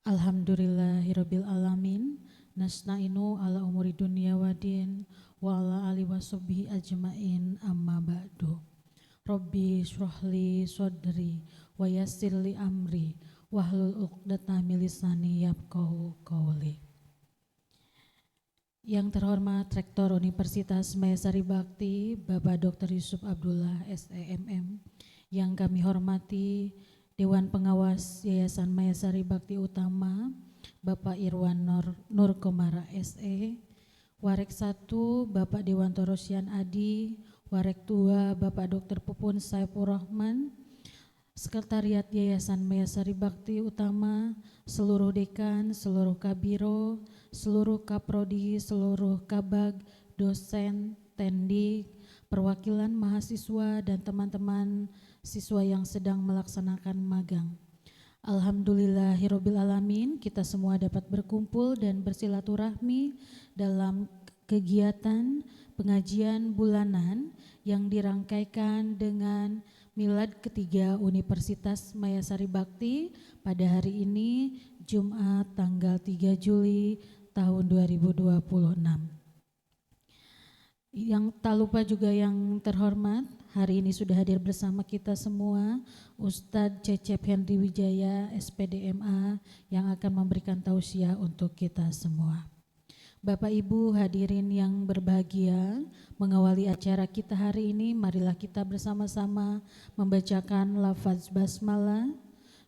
Alhamdulillahirabbil alamin. Nasta'inu ala umuri dunya wadin wa ala ali washabihi ajmain amma ba'du. Rabbi shrahli sadri wa yassirli amri wahlul 'uqdatam min lisani yafqahu qawli. Yang terhormat Rektor Universitas Mayasari Bakti Bapak Dr. Yusuf Abdullah SEMM, yang kami hormati Dewan Pengawas Yayasan Mayasari Bakti Utama Bapak Irwan Nur Komara SE, Warek 1 Bapak Dewanto Rosyan Adi, Warek 2 Bapak Dr. Pupun Saifur Rahman, Sekretariat Yayasan Mayasari Bakti Utama, seluruh dekan, seluruh kabiro, seluruh kaprodi, seluruh kabag, dosen, tendik, perwakilan mahasiswa dan teman-teman siswa yang sedang melaksanakan magang. Alhamdulillahirabbil alamin, kita semua dapat berkumpul dan bersilaturahmi dalam kegiatan pengajian bulanan yang dirangkaikan dengan Milad ketiga Universitas Mayasari Bakti pada hari ini Jumat tanggal 3 Juli tahun 2026. Yang tak lupa juga yang terhormat, hari ini sudah hadir bersama kita semua Ustadz Cecep Henry Wijaya SPDMA yang akan memberikan tausiah untuk kita semua. Bapak Ibu hadirin yang berbahagia, mengawali acara kita hari ini, marilah kita bersama-sama membacakan lafaz basmalah.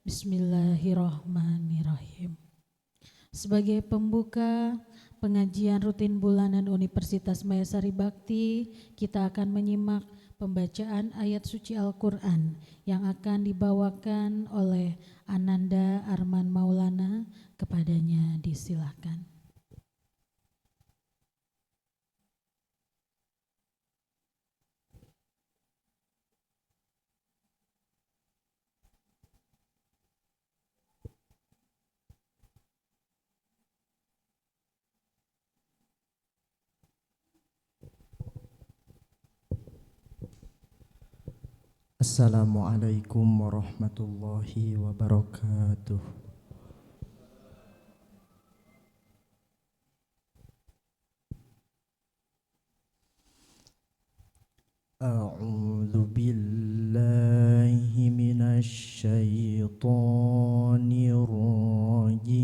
Bismillahirrahmanirrahim. Sebagai pembuka pengajian rutin bulanan Universitas Mayasari Bakti, kita akan menyimak pembacaan ayat suci Al-Quran yang akan dibawakan oleh Ananda Arman Maulana. Kepadanya disilahkan. Assalamualaikum warahmatullahi wabarakatuh. A'udzu billahi minasy syaithanir rajim.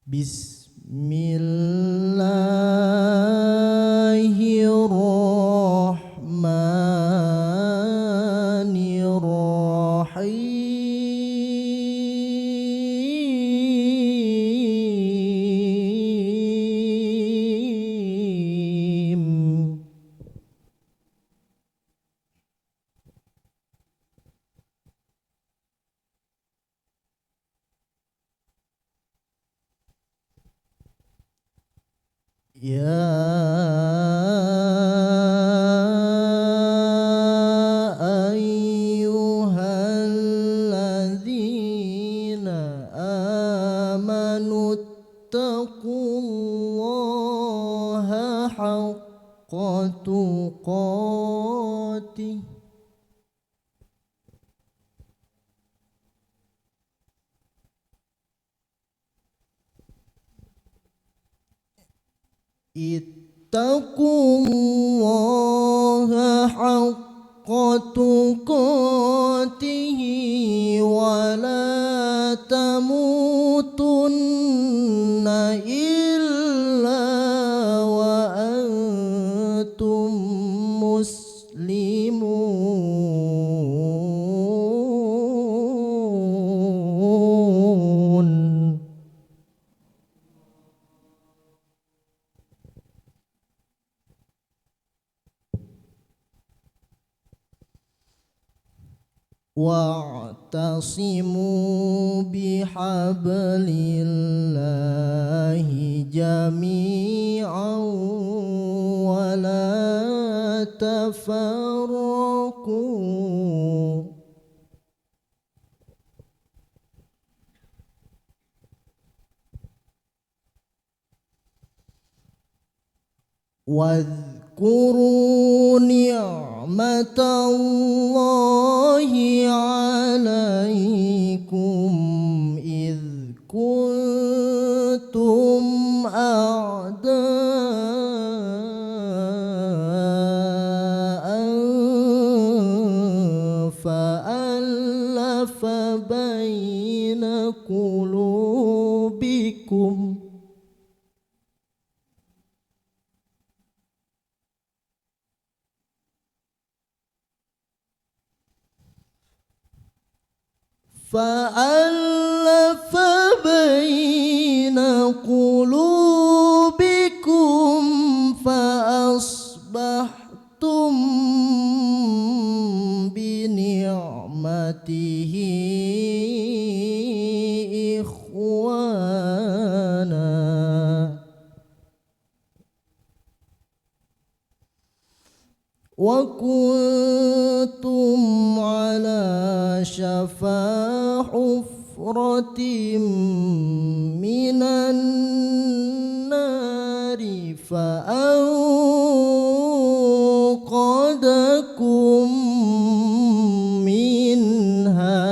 Bismillahirrahmanirrahim. Ya ayyuhalladzina amanu taqullaha haqqa tuqatih ittaqullaha haqqa tuqatih wa la tamutunna illa wa antum muslimun. Wa'tasimu bihablillahi jami'an wa la tafarraqu. واذكروا نعمة الله عليكم إذ كنتم أعداء فألف بين قلوبكم فأصبحتم بنعمته إخوانا وكنتم على شفا حفرة من النار فأنقذكم منها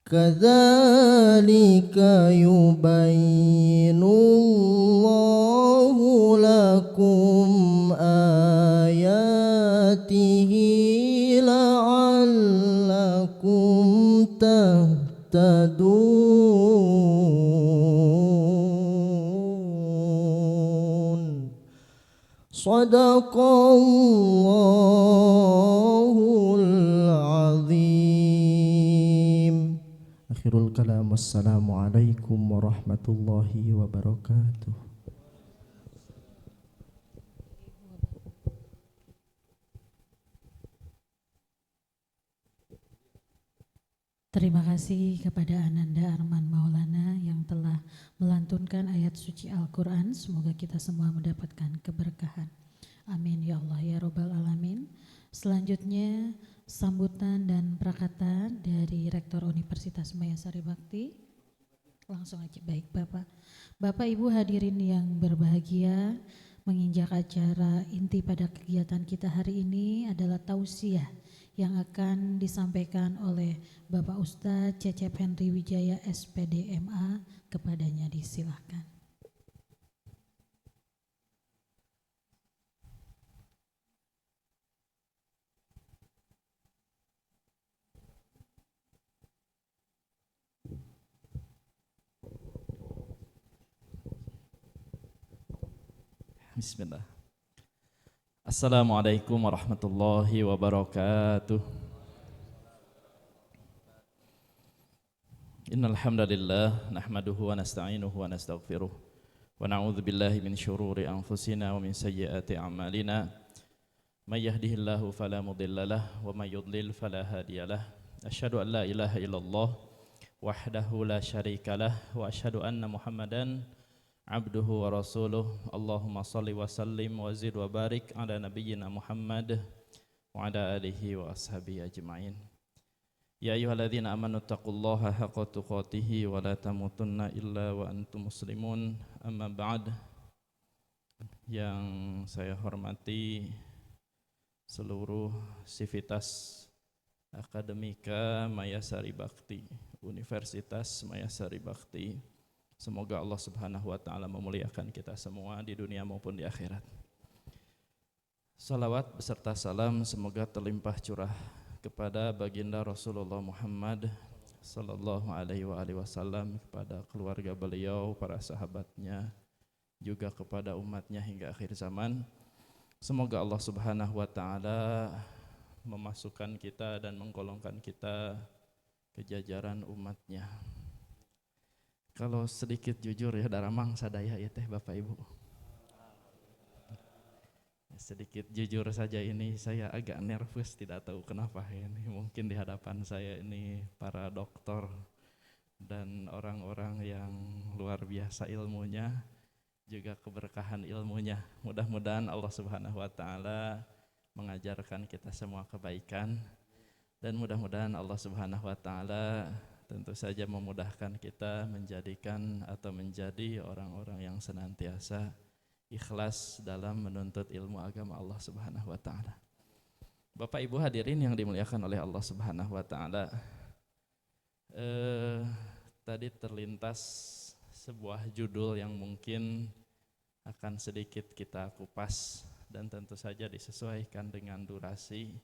كذلك يبين الله لكم آياته لعلكم تهتدون صدق الله العظيم. Akhirul kalam, wassalamualaikum warahmatullahi wabarakatuh. Terima kasih kepada Ananda Arman Maulana yang telah melantunkan ayat suci Al-Quran. Semoga kita semua mendapatkan keberkahan. Amin ya Allah ya Rabbal Alamin. Selanjutnya sambutan dan prakata dari Rektor Universitas Mayasari Bakti. Langsung aja, baik Bapak. Bapak Ibu hadirin yang berbahagia, menginjak acara inti pada kegiatan kita hari ini adalah tausiah yang akan disampaikan oleh Bapak Ustadz Cecep Henry Wijaya SPD MA. Kepadanya disilahkan. Bismillah. Assalamualaikum warahmatullahi wabarakatuh. Innal hamdalillah nahmaduhu wa nasta'inuhu wa nastaghfiruh wa na'udzu billahi min syururi anfusina wa min sayyiati a'malina. May yahdihillahu fala mudhillalah wa may yudlil fala hadiyalah. Asyhadu an la ilaha illallah wahdahu la syarikalah wa asyhadu anna Muhammadan abduhu wa rasuluh. Allahumma salli wa sallim wa zid wa barik ala nabiyyina Muhammad wa ala alihi wa ashabihi ajma'in. Ya ayyuhalladzina amanu taqullaha haqqa tuqatih wa la tamutunna illa wa antum muslimun. Amma ba'd. Yang saya hormati seluruh sivitas akademika Mayasari Bakti, Universitas Mayasari Bakti. Semoga Allah Subhanahu wa taala memuliakan kita semua di dunia maupun di akhirat. Salawat beserta salam semoga terlimpah curah kepada baginda Rasulullah Muhammad sallallahu alaihi wasallam, kepada keluarga beliau, para sahabatnya, juga kepada umatnya hingga akhir zaman. Semoga Allah Subhanahu wa taala memasukkan kita dan menggolongkan kita ke jajaran umatnya. Kalau sedikit jujur ya, daramang sadaya ya teh Bapak Ibu. Sedikit jujur saja ini saya agak nervous, tidak tahu kenapa ini. Mungkin di hadapan saya ini para doktor dan orang-orang yang luar biasa ilmunya, juga keberkahan ilmunya. Mudah-mudahan Allah Subhanahu wa taala mengajarkan kita semua kebaikan, dan mudah-mudahan Allah Subhanahu wa taala tentu saja memudahkan kita menjadikan atau menjadi orang-orang yang senantiasa ikhlas dalam menuntut ilmu agama Allah Subhanahu wa taala. Bapak Ibu hadirin yang dimuliakan oleh Allah Subhanahu wa taala. Tadi terlintas sebuah judul yang mungkin akan sedikit kita kupas dan tentu saja disesuaikan dengan durasi.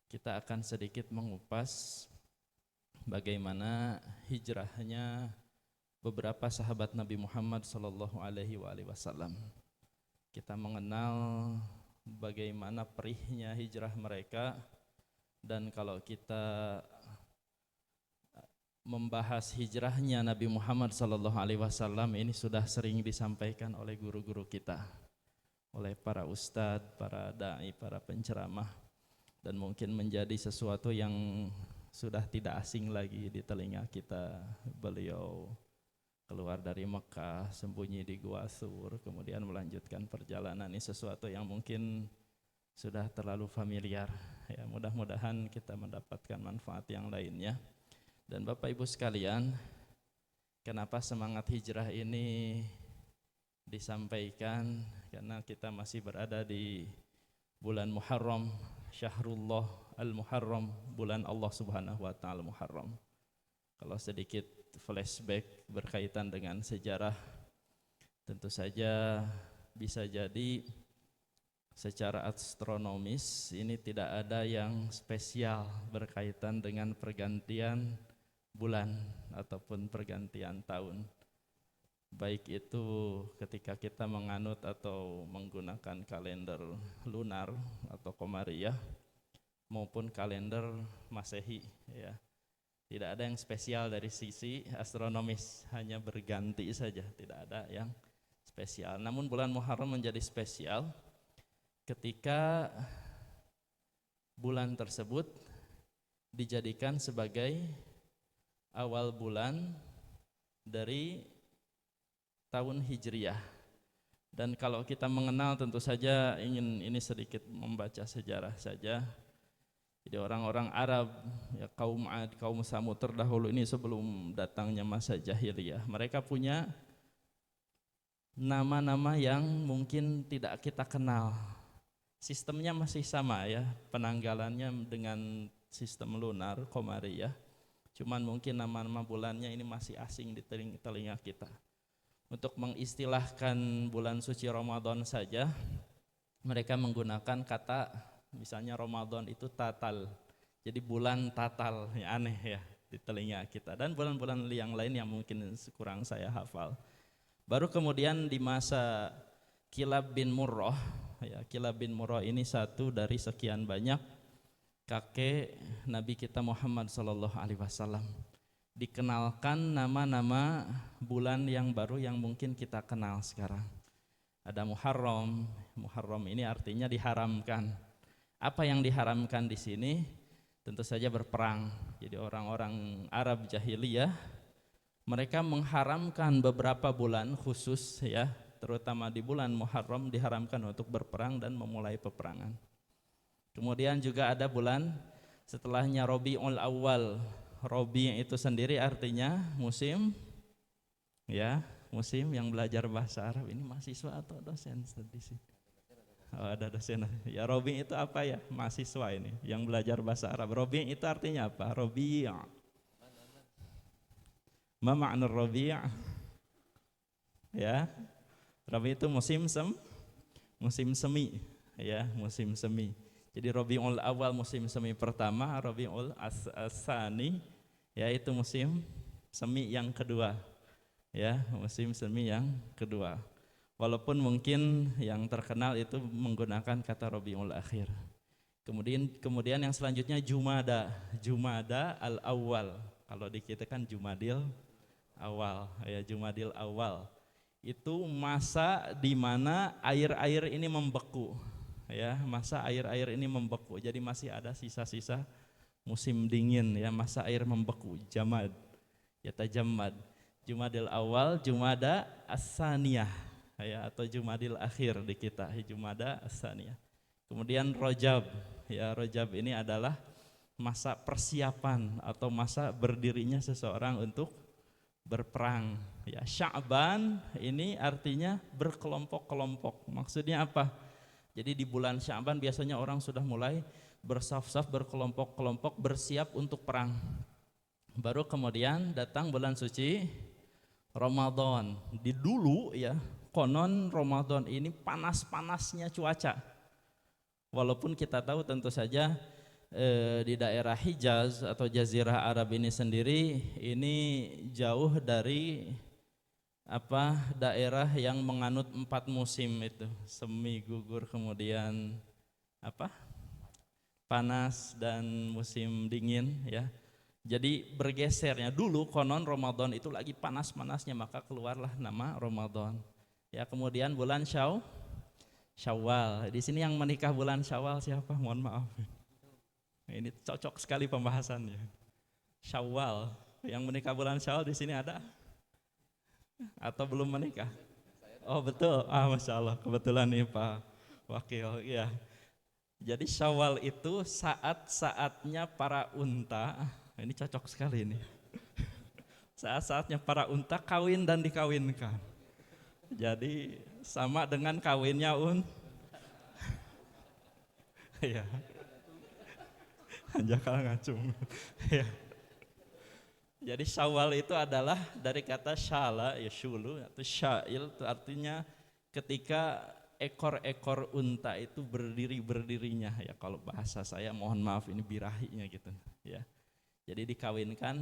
Kita akan sedikit mengupas bagaimana hijrahnya beberapa sahabat Nabi Muhammad sallallahu alaihi wasallam. Kita mengenal bagaimana perihnya hijrah mereka, dan kalau kita membahas hijrahnya Nabi Muhammad sallallahu alaihi wasallam ini sudah sering disampaikan oleh guru-guru kita, oleh para ustadz, para dai, para penceramah, dan mungkin menjadi sesuatu yang sudah tidak asing lagi di telinga kita. Beliau keluar dari Mekah, sembunyi di Gua Thur, kemudian melanjutkan perjalanan. Ini sesuatu yang mungkin sudah terlalu familiar. Ya, mudah-mudahan kita mendapatkan manfaat yang lainnya. Dan Bapak Ibu sekalian, kenapa semangat hijrah ini disampaikan? Karena kita masih berada di bulan Muharram, Syahrullah Al-Muharram, bulan Allah Subhanahu wa taala Muharram. Kalau sedikit flashback berkaitan dengan sejarah, tentu saja bisa jadi secara astronomis ini tidak ada yang spesial berkaitan dengan pergantian bulan ataupun pergantian tahun. Baik itu ketika kita menganut atau menggunakan kalender lunar atau Qamariyah maupun kalender Masehi, ya. Tidak ada yang spesial dari sisi astronomis, hanya berganti saja, tidak ada yang spesial. Namun bulan Muharram menjadi spesial ketika bulan tersebut dijadikan sebagai awal bulan dari tahun Hijriyah. Dan kalau kita mengenal, tentu saja ingin ini sedikit membaca sejarah saja. Jadi orang-orang Arab, ya, kaum Ad, kaum Samud terdahulu ini sebelum datangnya masa jahiliyah, mereka punya nama-nama yang mungkin tidak kita kenal. Sistemnya masih sama, ya, penanggalannya dengan sistem lunar Qamariyah. Cuman mungkin nama-nama bulannya ini masih asing di telinga kita. Untuk mengistilahkan bulan suci Ramadan saja, mereka menggunakan kata, misalnya Ramadan itu tatal. Jadi bulan tatal, ya, aneh ya di telinga kita. Dan bulan-bulan yang lain yang mungkin kurang saya hafal. Baru kemudian di masa Kilab bin Murrah, ya, Kilab bin Murrah ini satu dari sekian banyak kakek Nabi kita Muhammad sallallahu alaihi wasallam. Dikenalkan nama-nama bulan yang baru yang mungkin kita kenal sekarang. Ada Muharram. Muharram ini artinya diharamkan. Apa yang diharamkan di sini? Tentu saja berperang. Jadi orang-orang Arab jahiliyah mereka mengharamkan beberapa bulan khusus, ya, terutama di bulan Muharram diharamkan untuk berperang dan memulai peperangan. Kemudian juga ada bulan setelahnya Rabiul Awal. Robi itu sendiri artinya musim, ya, musim yang belajar bahasa Arab. Ini mahasiswa atau dosen di sini? Oh, ada dosen. Ya, Robi itu apa ya? Mahasiswa ini yang belajar bahasa Arab. Robi itu artinya apa? Robi'. Ma ma'na Robi'? Ya. Robi itu musim semi, ya, musim semi. Jadi Rabiul Awal musim semi pertama, Rabiul Tsani yaitu musim semi yang kedua. Ya, musim semi yang kedua. Walaupun mungkin yang terkenal itu menggunakan kata Rabiul Akhir. Kemudian yang selanjutnya Jumada al-Awwal. Kalau di kita kan Jumadil Awal, ya, Jumadil Awal. Itu masa di mana air-air ini membeku. Ya, masa air-air ini membeku. Jadi masih ada sisa-sisa musim dingin, ya, masa air membeku. Jamad, ya, tajammad. Jumadil Awal, Jumada As-Saniyah, ya, atau Jumadil Akhir di kita, Jumada As-Saniyah. Kemudian Rajab, ya, Rajab ini adalah masa persiapan atau masa berdirinya seseorang untuk berperang. Ya, Sya'ban ini artinya berkelompok-kelompok. Maksudnya apa? Jadi di bulan Sya'ban biasanya orang sudah mulai bersaf-saf, berkelompok-kelompok, bersiap untuk perang. Baru kemudian datang bulan suci Ramadan. Di dulu ya, konon Ramadan ini panas-panasnya cuaca. Walaupun kita tahu tentu saja di daerah Hijaz atau Jazirah Arab ini sendiri ini jauh dari daerah yang menganut 4 musim itu, semi, gugur, kemudian panas dan musim dingin ya. Jadi bergesernya, dulu konon Ramadan itu lagi panas-panasnya, maka keluarlah nama Ramadan. Ya, kemudian bulan Syawal. Di sini yang menikah bulan Syawal siapa? Mohon maaf. Ini cocok sekali pembahasannya. Syawal, yang menikah bulan Syawal di sini ada? Atau belum menikah? Oh betul, Masya Allah, kebetulan nih Pak Wakil. Ya. Jadi Syawal itu saat-saatnya para unta, ini cocok sekali nih. Saat-saatnya para unta kawin dan dikawinkan. Jadi sama dengan kawinnya ya. Jakal ngacung. Ya. Jadi Syawal itu adalah dari kata syala ya syulu atau syail, itu artinya ketika ekor-ekor unta itu berdirinya ya, kalau bahasa saya mohon maaf ini birahinya gitu ya. Jadi dikawinkan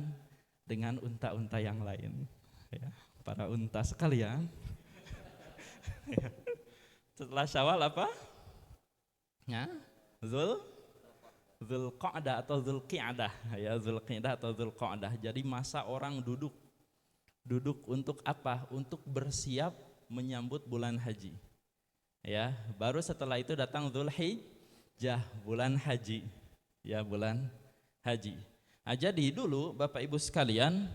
dengan unta-unta yang lain ya, para unta sekalian. Ya. Setelah Syawal apa? Ya, Zulqa'dah atau Zulqi'dah ya, Zulqi'dah atau Zulqa'dah. Jadi masa orang duduk untuk apa? Untuk bersiap menyambut bulan haji. Ya, baru setelah itu datang Dzulhijjah, bulan haji. Ya, bulan haji. Nah, jadi dulu Bapak Ibu sekalian,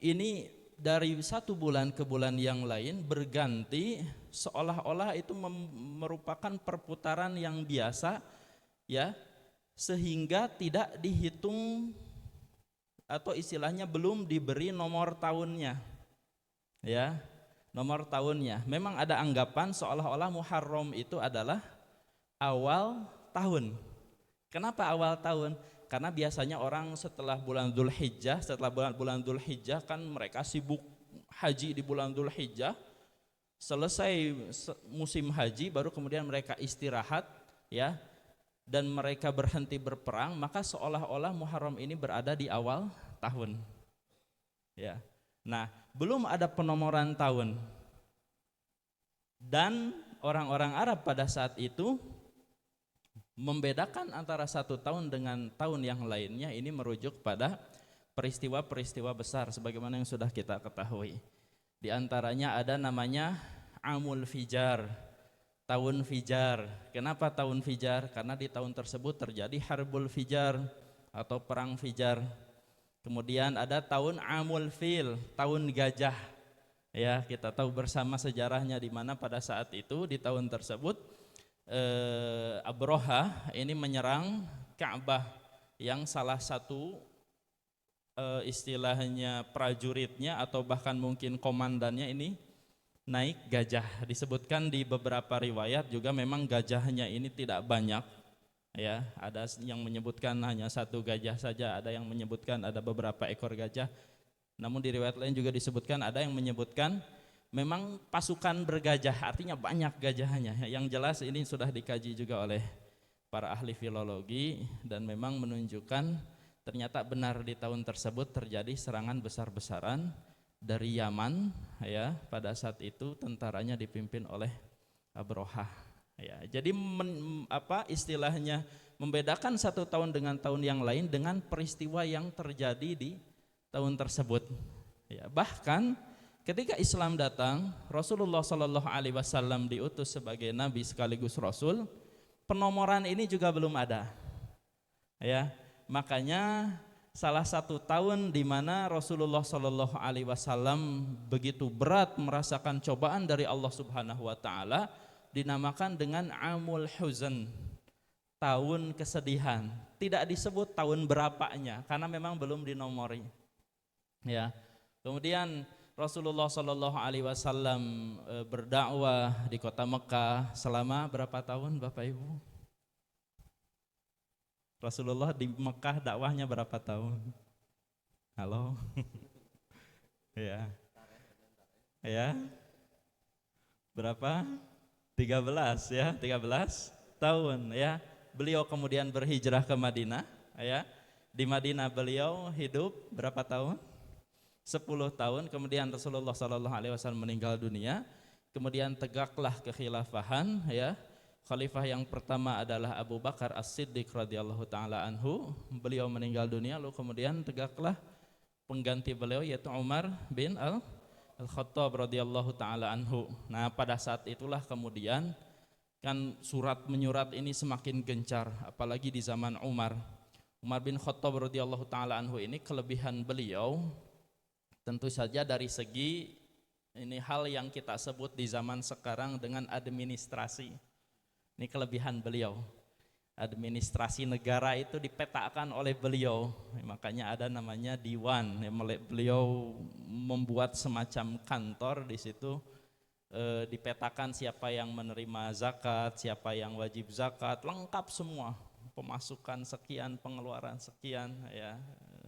ini dari satu bulan ke bulan yang lain berganti, seolah-olah itu merupakan perputaran yang biasa ya, sehingga tidak dihitung atau istilahnya belum diberi nomor tahunnya ya, nomor tahunnya. Memang ada anggapan seolah-olah Muharram itu adalah awal tahun. Kenapa awal tahun? Karena biasanya orang setelah bulan Dzulhijjah, setelah bulan Dzulhijjah kan mereka sibuk haji di bulan Dzulhijjah. Selesai musim haji baru kemudian mereka istirahat ya, dan mereka berhenti berperang, maka seolah-olah Muharram ini berada di awal tahun. Ya. Nah, belum ada penomoran tahun. Dan orang-orang Arab pada saat itu membedakan antara satu tahun dengan tahun yang lainnya ini merujuk pada peristiwa-peristiwa besar sebagaimana yang sudah kita ketahui. Di antaranya ada namanya Amul Fijar, tahun Fijar. Kenapa tahun Fijar? Karena di tahun tersebut terjadi Harbul Fijar atau perang Fijar. Kemudian ada tahun Amul Fil, tahun gajah. Ya, kita tahu bersama sejarahnya di mana pada saat itu di tahun tersebut Abroha ini menyerang Ka'bah yang salah satu istilahnya prajuritnya atau bahkan mungkin komandannya ini naik gajah. Disebutkan di beberapa riwayat juga memang gajahnya ini tidak banyak ya, ada yang menyebutkan hanya satu gajah saja, ada yang menyebutkan ada beberapa ekor gajah. Namun di riwayat lain juga disebutkan ada yang menyebutkan memang pasukan bergajah, artinya banyak gajahnya. Yang jelas ini sudah dikaji juga oleh para ahli filologi dan memang menunjukkan ternyata benar di tahun tersebut terjadi serangan besar-besaran dari Yaman ya, pada saat itu tentaranya dipimpin oleh Abrohah ya. Jadi istilahnya membedakan satu tahun dengan tahun yang lain dengan peristiwa yang terjadi di tahun tersebut ya. Bahkan ketika Islam datang, Rasulullah Shallallahu Alaihi Wasallam diutus sebagai nabi sekaligus rasul, penomoran ini juga belum ada ya. Makanya salah satu tahun di mana Rasulullah Shallallahu Alaihi Wasallam begitu berat merasakan cobaan dari Allah Subhanahu Wa Taala dinamakan dengan Amul Huzn, tahun kesedihan. Tidak disebut tahun berapanya karena memang belum dinomori. Ya. Kemudian Rasulullah Shallallahu Alaihi Wasallam berdakwah di kota Mekah selama berapa tahun, Bapak Ibu? Rasulullah di Mekah dakwahnya berapa tahun? Halo? Ya. Ya. Berapa? 13 ya, 13 tahun ya. Beliau kemudian berhijrah ke Madinah ya. Di Madinah beliau hidup berapa tahun? 10 tahun. Kemudian Rasulullah Sallallahu Alaihi Wasallam meninggal dunia. Kemudian tegaklah kekhilafahan ya. Khalifah yang pertama adalah Abu Bakar As-Siddiq radhiyallahu taala anhu. Beliau meninggal dunia, lalu kemudian tegaklah pengganti beliau yaitu Umar bin Al-Khattab radhiyallahu taala anhu. Nah, pada saat itulah kemudian kan surat menyurat ini semakin gencar, apalagi di zaman Umar bin Khattab radhiyallahu taala anhu. Ini kelebihan beliau tentu saja dari segi ini hal yang kita sebut di zaman sekarang dengan administrasi. Ini kelebihan beliau. Administrasi negara itu dipetakan oleh beliau, makanya ada namanya diwan. Beliau membuat semacam kantor di situ. Dipetakan siapa yang menerima zakat, siapa yang wajib zakat, lengkap semua, pemasukan sekian, pengeluaran sekian ya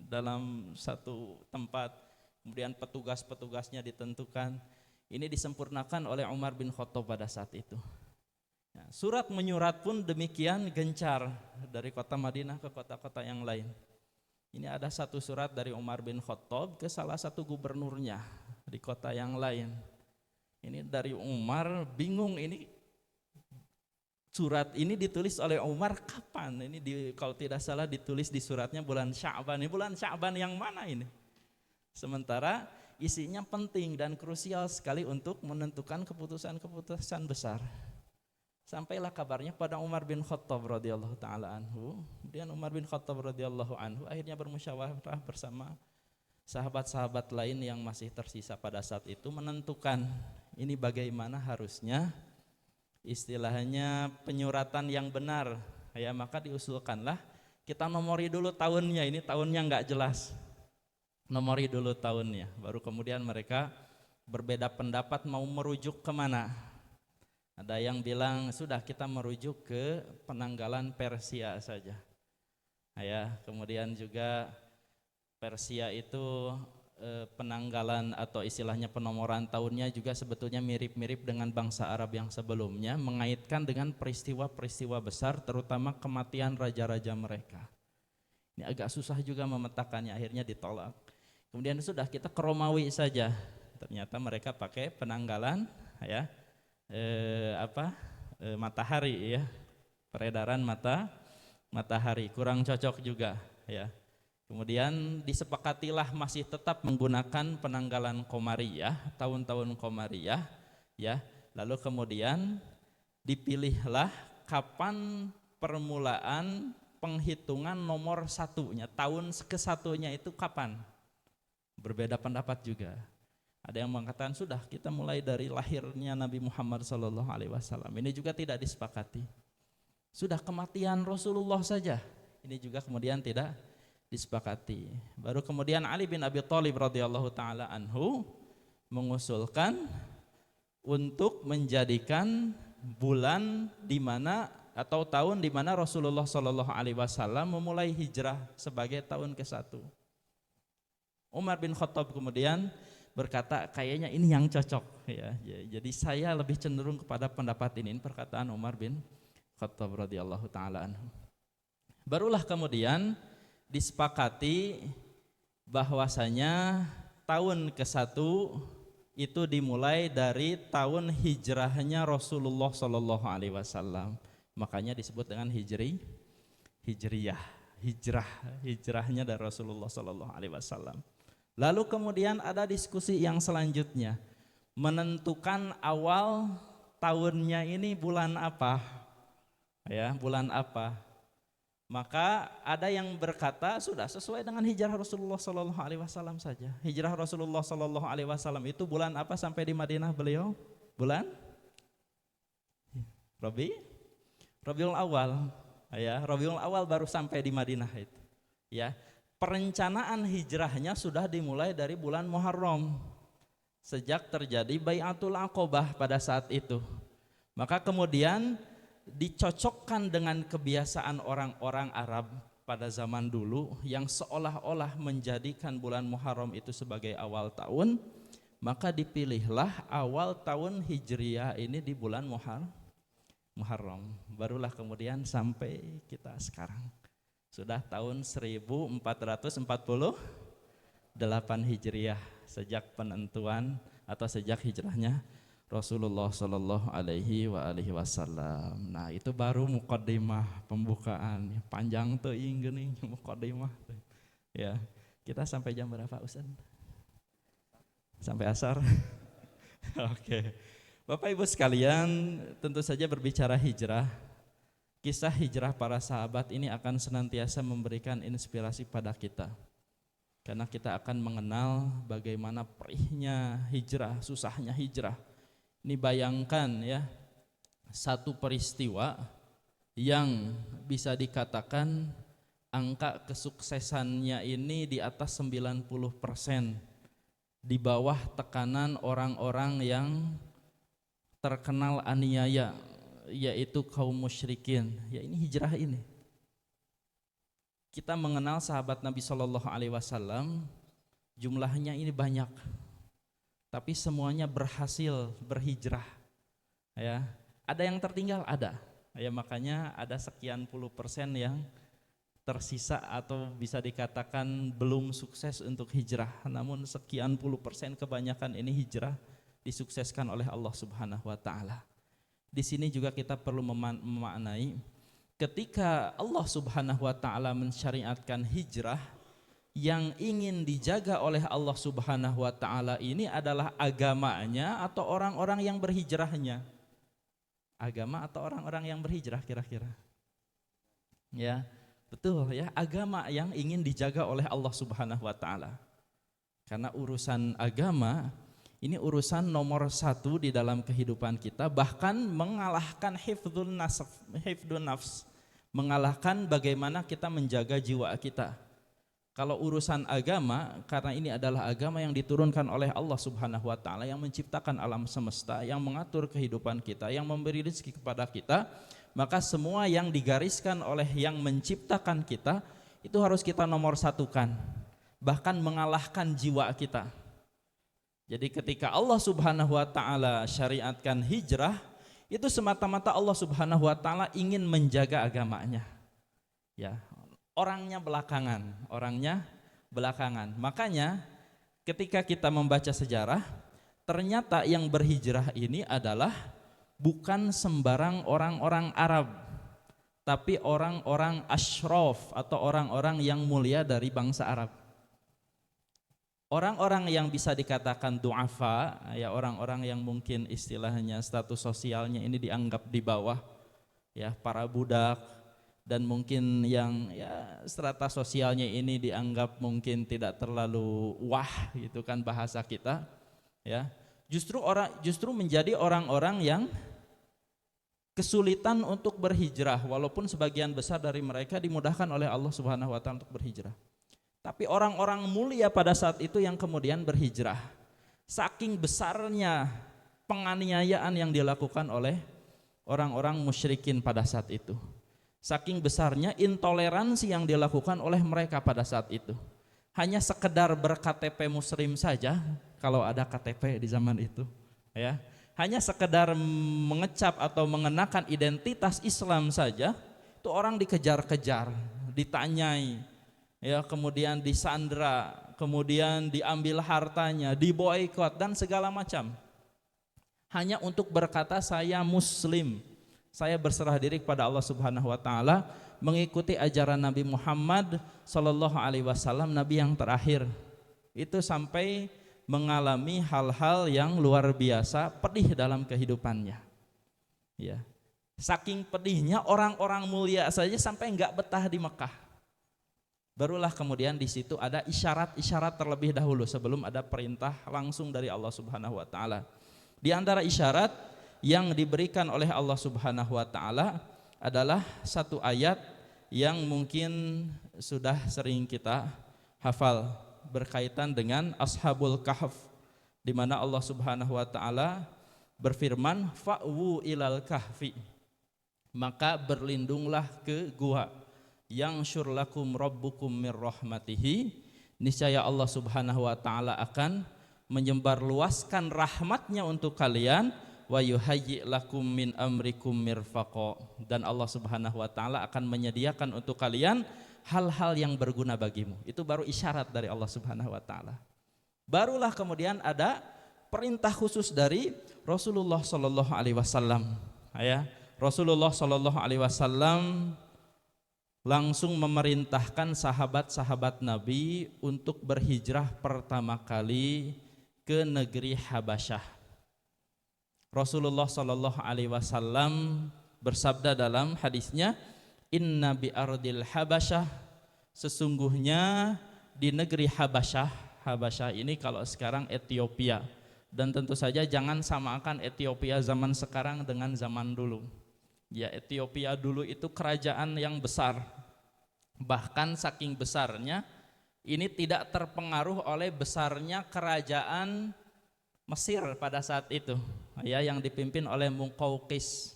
dalam satu tempat. Kemudian petugas-petugasnya ditentukan. Ini disempurnakan oleh Umar bin Khattab pada saat itu. Ya, surat menyurat pun demikian gencar dari kota Madinah ke kota-kota yang lain. Ini ada satu surat dari Umar bin Khattab ke salah satu gubernurnya di kota yang lain. Ini dari Umar, bingung ini surat ini ditulis oleh Umar kapan? Ini kalau tidak salah ditulis di suratnya bulan Sya'ban. Ini bulan Sya'ban yang mana ini? Sementara isinya penting dan krusial sekali untuk menentukan keputusan-keputusan besar. Sampailah kabarnya pada Umar bin Khattab radhiyallahu taala anhu. Kemudian Umar bin Khattab radhiyallahu anhu akhirnya bermusyawarah bersama sahabat-sahabat lain yang masih tersisa pada saat itu, menentukan ini bagaimana harusnya istilahnya penyuratan yang benar ya. Maka diusulkanlah kita nomori dulu tahunnya, ini tahunnya nggak jelas, nomori dulu tahunnya, baru kemudian mereka berbeda pendapat mau merujuk kemana. Ada yang bilang sudah kita merujuk ke penanggalan Persia saja ya. Kemudian juga Persia itu penanggalan atau istilahnya penomoran tahunnya juga sebetulnya mirip-mirip dengan bangsa Arab yang sebelumnya, mengaitkan dengan peristiwa-peristiwa besar terutama kematian raja-raja mereka. Ini agak susah juga memetakannya, akhirnya ditolak. Kemudian sudah kita ke Romawi saja, ternyata mereka pakai penanggalan ya matahari ya, peredaran matahari kurang cocok juga ya. Kemudian disepakatilah masih tetap menggunakan penanggalan Qomariyah, tahun-tahun Qomariyah ya. Lalu kemudian dipilihlah kapan permulaan penghitungan nomor satunya, tahun ke-1-nya itu kapan. Berbeda pendapat juga. Ada yang mengatakan sudah kita mulai dari lahirnya Nabi Muhammad SAW. Ini juga tidak disepakati. Sudah kematian Rasulullah saja. Ini juga kemudian tidak disepakati. Baru kemudian Ali bin Abi Thalib radhiyallahu taala anhu mengusulkan untuk menjadikan bulan di mana atau tahun di mana Rasulullah Shallallahu Alaihi Wasallam memulai hijrah sebagai tahun ke-1. Umar bin Khattab kemudian berkata kayaknya ini yang cocok ya. Jadi saya lebih cenderung kepada pendapat ini perkataan Umar bin Khattab radhiyallahu taala anhu. Barulah kemudian disepakati bahwasanya tahun ke-1 itu dimulai dari tahun hijrahnya Rasulullah Shallallahu Alaihi Wasallam. Makanya disebut dengan hijrahnya dari Rasulullah Shallallahu Alaihi Wasallam. Lalu kemudian ada diskusi yang selanjutnya, menentukan awal tahunnya ini bulan apa, ya bulan apa. Maka ada yang berkata sudah sesuai dengan hijrah Rasulullah Shallallahu Alaihi Wasallam saja. Hijrah Rasulullah Shallallahu Alaihi Wasallam itu bulan apa sampai di Madinah beliau? Bulan Rabiul Awal Ya, Rabiul Awal baru sampai di Madinah itu. Ya, perencanaan hijrahnya sudah dimulai dari bulan Muharram. Sejak terjadi Bai'atul Aqobah pada saat itu. Maka kemudian dicocokkan dengan kebiasaan orang-orang Arab pada zaman dulu yang seolah-olah menjadikan bulan Muharram itu sebagai awal tahun, maka dipilihlah awal tahun Hijriah ini di bulan Muharram. Barulah kemudian sampai kita sekarang. Sudah tahun 1448 Hijriah sejak penentuan atau sejak hijrahnya Rasulullah Shallallahu Alaihi Wasallam. Nah itu baru muqaddimah pembukaan, panjang teuing geuning muqaddimah. Ya, kita sampai jam berapa Ustaz? Sampai asar. Oke. Bapak Ibu sekalian, tentu saja berbicara hijrah, kisah hijrah para sahabat ini akan senantiasa memberikan inspirasi pada kita. Karena kita akan mengenal bagaimana perihnya hijrah, susahnya hijrah. Ini bayangkan ya, satu peristiwa yang bisa dikatakan angka kesuksesannya ini di atas 90%, di bawah tekanan orang-orang yang terkenal aniaya, yaitu kaum musyrikin. Ya ini hijrah ini. Kita mengenal sahabat Nabi Shallallahu Alaihi Wasallam, jumlahnya ini banyak, tapi semuanya berhasil berhijrah. Ya, ada yang tertinggal, ada. Ya makanya ada sekian puluh% yang tersisa atau bisa dikatakan belum sukses untuk hijrah. Namun sekian puluh% kebanyakan ini hijrah disukseskan oleh Allah Subhanahu wa taala. Di sini juga kita perlu memaknai ketika Allah Subhanahu wa taala mensyariatkan hijrah, yang ingin dijaga oleh Allah Subhanahu wa taala ini adalah agamanya atau orang-orang yang berhijrahnya. Agama atau orang-orang yang berhijrah kira-kira? Ya, betul ya, agama yang ingin dijaga oleh Allah Subhanahu wa taala. Karena urusan agama ini urusan nomor 1 di dalam kehidupan kita, bahkan mengalahkan hifdzun nafs, mengalahkan bagaimana kita menjaga jiwa kita. Kalau urusan agama, karena ini adalah agama yang diturunkan oleh Allah Subhanahu wa taala yang menciptakan alam semesta, yang mengatur kehidupan kita, yang memberi rezeki kepada kita, maka semua yang digariskan oleh yang menciptakan kita itu harus kita nomor satukan, bahkan mengalahkan jiwa kita. Jadi ketika Allah Subhanahu wa taala syariatkan hijrah, itu semata-mata Allah Subhanahu wa taala ingin menjaga agamanya. Ya, orangnya belakangan. Makanya ketika kita membaca sejarah, ternyata yang berhijrah ini adalah bukan sembarang orang-orang Arab, tapi orang-orang asyraf atau orang-orang yang mulia dari bangsa Arab. Orang-orang yang bisa dikatakan du'afa, ya orang-orang yang mungkin istilahnya status sosialnya ini dianggap di bawah, ya para budak, dan mungkin yang ya strata sosialnya ini dianggap mungkin tidak terlalu wah gitu kan bahasa kita, ya justru menjadi orang-orang yang kesulitan untuk berhijrah, walaupun sebagian besar dari mereka dimudahkan oleh Allah Subhanahu wa taala untuk berhijrah. Tapi orang-orang mulia pada saat itu yang kemudian berhijrah, saking besarnya penganiayaan yang dilakukan oleh orang-orang musyrikin pada saat itu, saking besarnya intoleransi yang dilakukan oleh mereka pada saat itu. Hanya sekedar berKTP muslim saja, kalau ada KTP di zaman itu, ya, hanya sekedar mengecap atau mengenakan identitas Islam saja, itu orang dikejar-kejar, ditanyai, ya, kemudian disandra, kemudian diambil hartanya, diboikot dan segala macam. Hanya untuk berkata saya muslim, saya berserah diri kepada Allah Subhanahu wa taala, mengikuti ajaran Nabi Muhammad sallallahu alaihi wasallam, nabi yang terakhir. Itu sampai mengalami hal-hal yang luar biasa pedih dalam kehidupannya. Ya. Saking pedihnya orang-orang mulia saja sampai enggak betah di Mekah. Barulah kemudian di situ ada isyarat-isyarat terlebih dahulu sebelum ada perintah langsung dari Allah Subhanahu wa taala. Di antara isyarat yang diberikan oleh Allah Subhanahu wa taala adalah satu ayat yang mungkin sudah sering kita hafal berkaitan dengan Ashabul Kahf, di mana Allah Subhanahu wa taala berfirman, fa'wu ilal kahfi, maka berlindunglah ke gua, yang syurlakum rabbukum mir rahmatihi, niscaya Allah Subhanahu wa taala akan menyebarluaskan rahmatnya untuk kalian, wa yuhayyi lakum min amrikum mirfaqa, dan Allah Subhanahu wa taala akan menyediakan untuk kalian hal-hal yang berguna bagimu. Itu baru isyarat dari Allah Subhanahu wa taala. Barulah kemudian ada perintah khusus dari Rasulullah sallallahu alaihi wasallam. Ya, Rasulullah sallallahu alaihi wasallam langsung memerintahkan sahabat-sahabat Nabi untuk berhijrah pertama kali ke negeri Habasyah. Rasulullah sallallahu alaihi wasallam bersabda dalam hadisnya, inna bi ardil Habasyah, sesungguhnya di negeri Habasyah. Habasyah ini kalau sekarang Ethiopia, dan tentu saja jangan samakan Ethiopia zaman sekarang dengan zaman dulu. Ya, Ethiopia dulu itu kerajaan yang besar, bahkan saking besarnya ini tidak terpengaruh oleh besarnya kerajaan Mesir pada saat itu, ya, yang dipimpin oleh Muqawqis.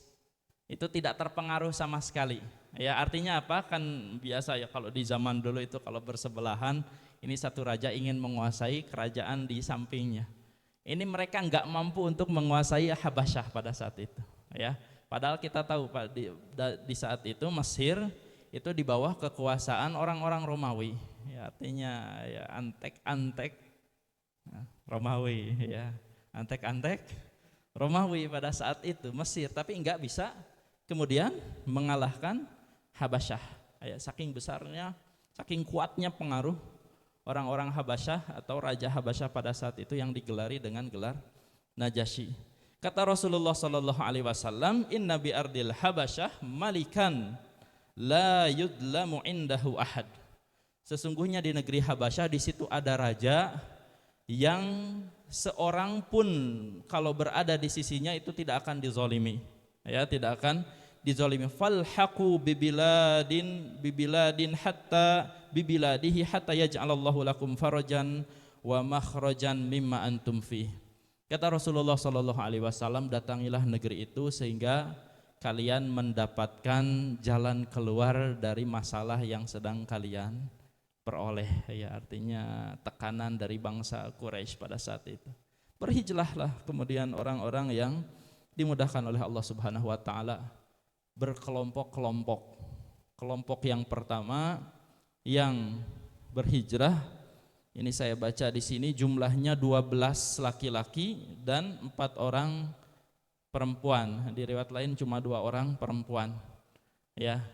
Itu tidak terpengaruh sama sekali. Ya, artinya apa? Kan biasa ya kalau di zaman dulu itu kalau bersebelahan, ini satu raja ingin menguasai kerajaan di sampingnya. Ini mereka nggak mampu untuk menguasai Habasyah pada saat itu. Ya, padahal kita tahu Pak, di saat itu Mesir itu di bawah kekuasaan orang-orang Romawi. Ya, artinya ya antek-antek Romawi, ya, antek-antek Romawi pada saat itu Mesir, tapi enggak bisa kemudian mengalahkan Habasyah. Ya, saking besarnya, saking kuatnya pengaruh orang-orang Habasyah atau Raja Habasyah pada saat itu yang digelari dengan gelar Najasyi. Kata Rasulullah sallallahu alaihi wasallam, inna bi ardil Habasyah malikan la yudlamu indahu ahad. Sesungguhnya di negeri Habasyah di situ ada raja yang seorang pun kalau berada di sisinya itu tidak akan dizolimi, ya, tidak akan dizolimi. Falhaqu bibiladin hatta bibiladihi hatta yaj'alallahu lakum farajan wa makhrajan mimma antum fi. Kata Rasulullah sallallahu alaihi wasallam, datangilah negeri itu sehingga kalian mendapatkan jalan keluar dari masalah yang sedang kalian peroleh, ya, artinya tekanan dari bangsa Quraisy pada saat itu. Berhijrahlah kemudian orang-orang yang dimudahkan oleh Allah Subhanahu wa taala berkelompok-kelompok. Kelompok yang pertama yang berhijrah, ini saya baca di sini jumlahnya 12 laki-laki dan 4 orang perempuan. Di riwayat lain cuma 2 orang perempuan. Ya.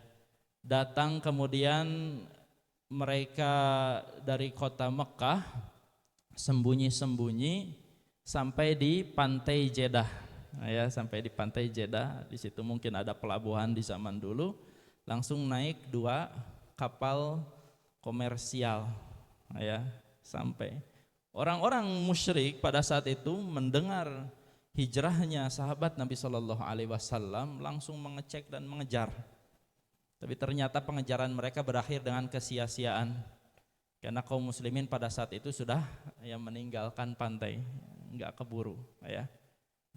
Datang kemudian mereka dari kota Mekah sembunyi-sembunyi sampai di pantai Jeddah, ya, sampai di pantai Jeddah. Di situ mungkin ada pelabuhan di zaman dulu. Langsung naik 2 kapal komersial, ya, sampai. Orang-orang musyrik pada saat itu mendengar hijrahnya sahabat Nabi Shallallahu Alaihi Wasallam langsung mengecek dan mengejar. Tapi ternyata pengejaran mereka berakhir dengan kesia-siaan, karena kaum muslimin pada saat itu sudah, ya, meninggalkan pantai, enggak keburu, ya.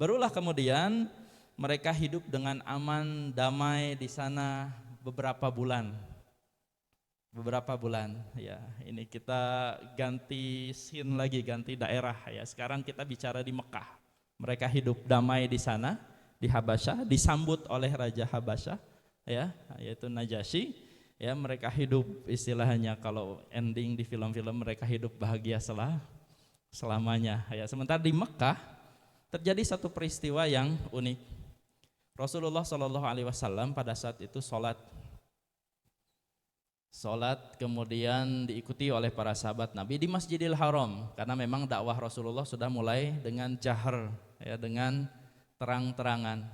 Barulah kemudian mereka hidup dengan aman damai di sana beberapa bulan. Ya. Ini kita ganti scene lagi, ganti daerah, ya. Sekarang kita bicara di Mekah. Mereka hidup damai di sana, di Habasyah, disambut oleh Raja Habasyah, ya, yaitu Najasyi. Ya, mereka hidup istilahnya kalau ending di film-film, mereka hidup bahagia selamanya, ya. Sementara di Mekah terjadi satu peristiwa yang unik. Rasulullah Shallallahu Alaihi Wasallam pada saat itu sholat kemudian diikuti oleh para sahabat Nabi di Masjidil Haram, karena memang dakwah Rasulullah sudah mulai dengan jahar, ya, dengan terang-terangan.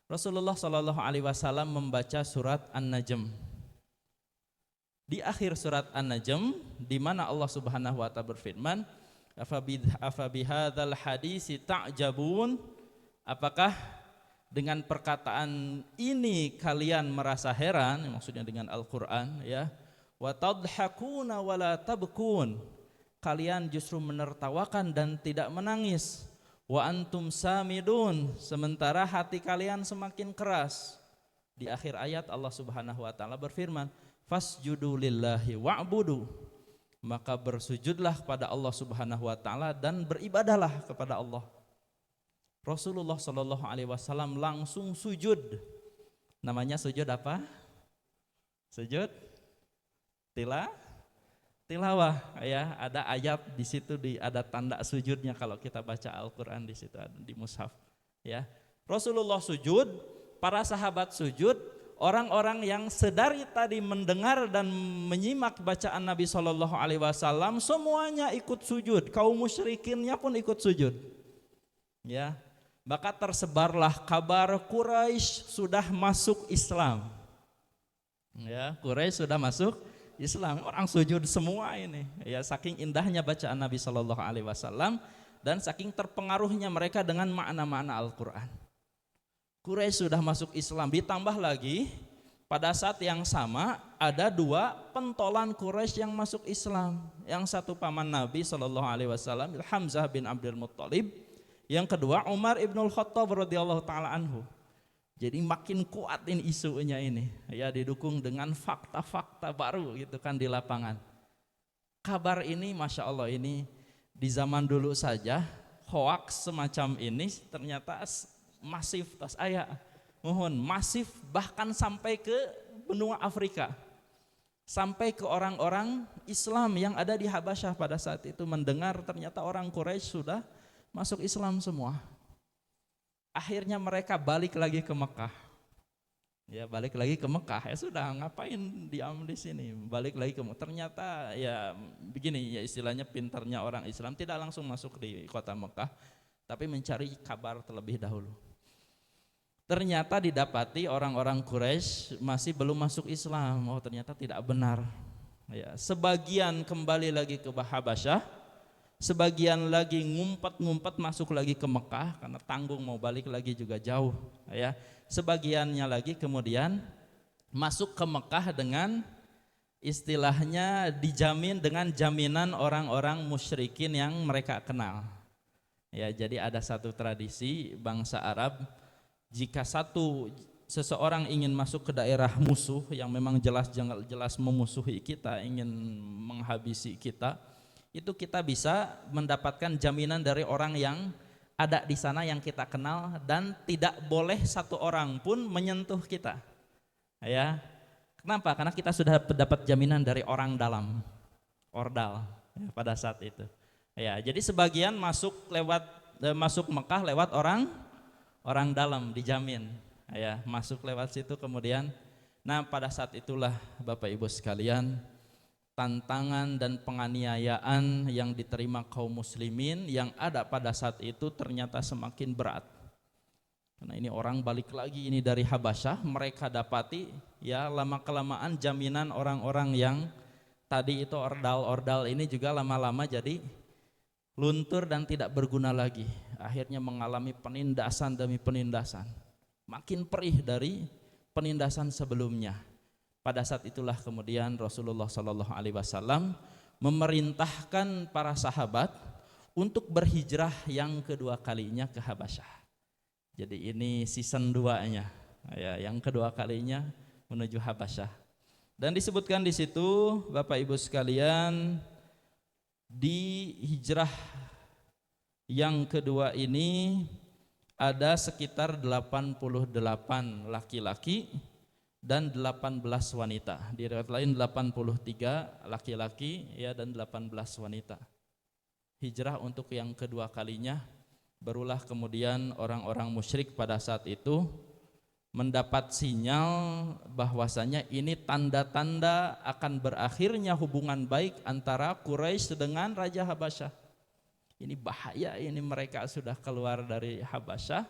Rasulullah Shallallahu Alaihi Wasallam membaca surat An-Najm. Di akhir surat An-Najm, di mana Allah Subhanahu Wa Taala berfirman, "Afabihadzal hadisi ta'jabun?" Apakah dengan perkataan ini kalian merasa heran, maksudnya dengan Al-Qur'an ya. Wa tadhakuna wa la tabkun. Kalian justru menertawakan dan tidak menangis. Wa antum samidun, sementara hati kalian semakin keras. Di akhir ayat Allah Subhanahu wa taala berfirman, fasjudu lillahi wa'budu. Maka bersujudlah kepada Allah Subhanahu wa taala dan beribadahlah kepada Allah. Rasulullah Shallallahu alaihi wasallam langsung sujud. Namanya sujud apa? Sujud tilawah ya, ada ayat di situ, ada tanda sujudnya kalau kita baca Al-Qur'an, di situ ada di mushaf ya. Rasulullah sujud, para sahabat sujud, orang-orang yang sedari tadi mendengar dan menyimak bacaan Nabi Shallallahu alaihi wasallam semuanya ikut sujud, kaum musyrikinnya pun ikut sujud. Ya. Maka tersebarlah kabar Quraisy sudah masuk Islam. Ya, Quraisy sudah masuk Islam, orang sujud semua ini. Ya, saking indahnya bacaan Nabi Shallallahu alaihi wasallam dan saking terpengaruhnya mereka dengan makna-makna Al-Qur'an. Quraisy sudah masuk Islam, ditambah lagi pada saat yang sama ada dua pentolan Quraisy yang masuk Islam. Yang satu paman Nabi Shallallahu alaihi wasallam, Hamzah bin Abdul Muttalib. Yang kedua Umar ibnul Khattab radhiyallahu taala anhu. Jadi makin kuat ini isunya ini, ya, didukung dengan fakta-fakta baru gitu kan di lapangan. Kabar ini masya Allah, ini di zaman dulu saja hoaks semacam ini ternyata masif, tas ayah, mohon masif, bahkan sampai ke benua Afrika, sampai ke orang-orang Islam yang ada di Habasyah pada saat itu mendengar ternyata orang Quraisy sudah masuk Islam semua. Akhirnya mereka balik lagi ke Mekah. Ya, balik lagi ke Mekah. Ya sudah, ngapain diam di sini? Balik lagi ke Mekah. Ternyata ya begini ya, istilahnya pintarnya orang Islam tidak langsung masuk di kota Mekah, tapi mencari kabar terlebih dahulu. Ternyata didapati orang-orang Quraisy masih belum masuk Islam. Oh, ternyata tidak benar. Ya, sebagian kembali lagi ke Habasyah. Sebagian lagi ngumpet-ngumpet masuk lagi ke Mekah karena tanggung mau balik lagi juga jauh ya. Sebagiannya lagi kemudian masuk ke Mekah dengan istilahnya dijamin dengan jaminan orang-orang musyrikin yang mereka kenal. Ya, jadi ada satu tradisi bangsa Arab, jika seseorang ingin masuk ke daerah musuh yang memang jelas memusuhi kita, ingin menghabisi kita, itu kita bisa mendapatkan jaminan dari orang yang ada di sana yang kita kenal dan tidak boleh satu orang pun menyentuh kita. Ya. Kenapa? Karena kita sudah dapat jaminan dari orang dalam, ordal ya, pada saat itu. Ya, jadi sebagian masuk Mekah lewat orang dalam dijamin. Ya, masuk lewat situ kemudian. Nah, pada saat itulah Bapak Ibu sekalian, tantangan dan penganiayaan yang diterima kaum muslimin yang ada pada saat itu ternyata semakin berat. Karena ini orang balik lagi ini dari Habasyah, mereka dapati ya lama-kelamaan jaminan orang-orang yang tadi itu ordal ini juga lama-lama jadi luntur dan tidak berguna lagi. Akhirnya mengalami penindasan demi penindasan. Makin perih dari penindasan sebelumnya. Pada saat itulah kemudian Rasulullah Shallallahu alaihi wasallam memerintahkan para sahabat untuk berhijrah yang kedua kalinya ke Habasyah. Jadi ini season 2-nya ya, yang kedua kalinya menuju Habasyah. Dan disebutkan di situ Bapak Ibu sekalian, di hijrah yang kedua ini ada sekitar 88 laki-laki dan 18 wanita. Di riwayat lain 83 laki-laki ya dan 18 wanita. Hijrah untuk yang kedua kalinya, barulah kemudian orang-orang musyrik pada saat itu mendapat sinyal bahwasanya ini tanda-tanda akan berakhirnya hubungan baik antara Quraisy dengan Raja Habasyah. Ini bahaya, ini mereka sudah keluar dari Habasyah,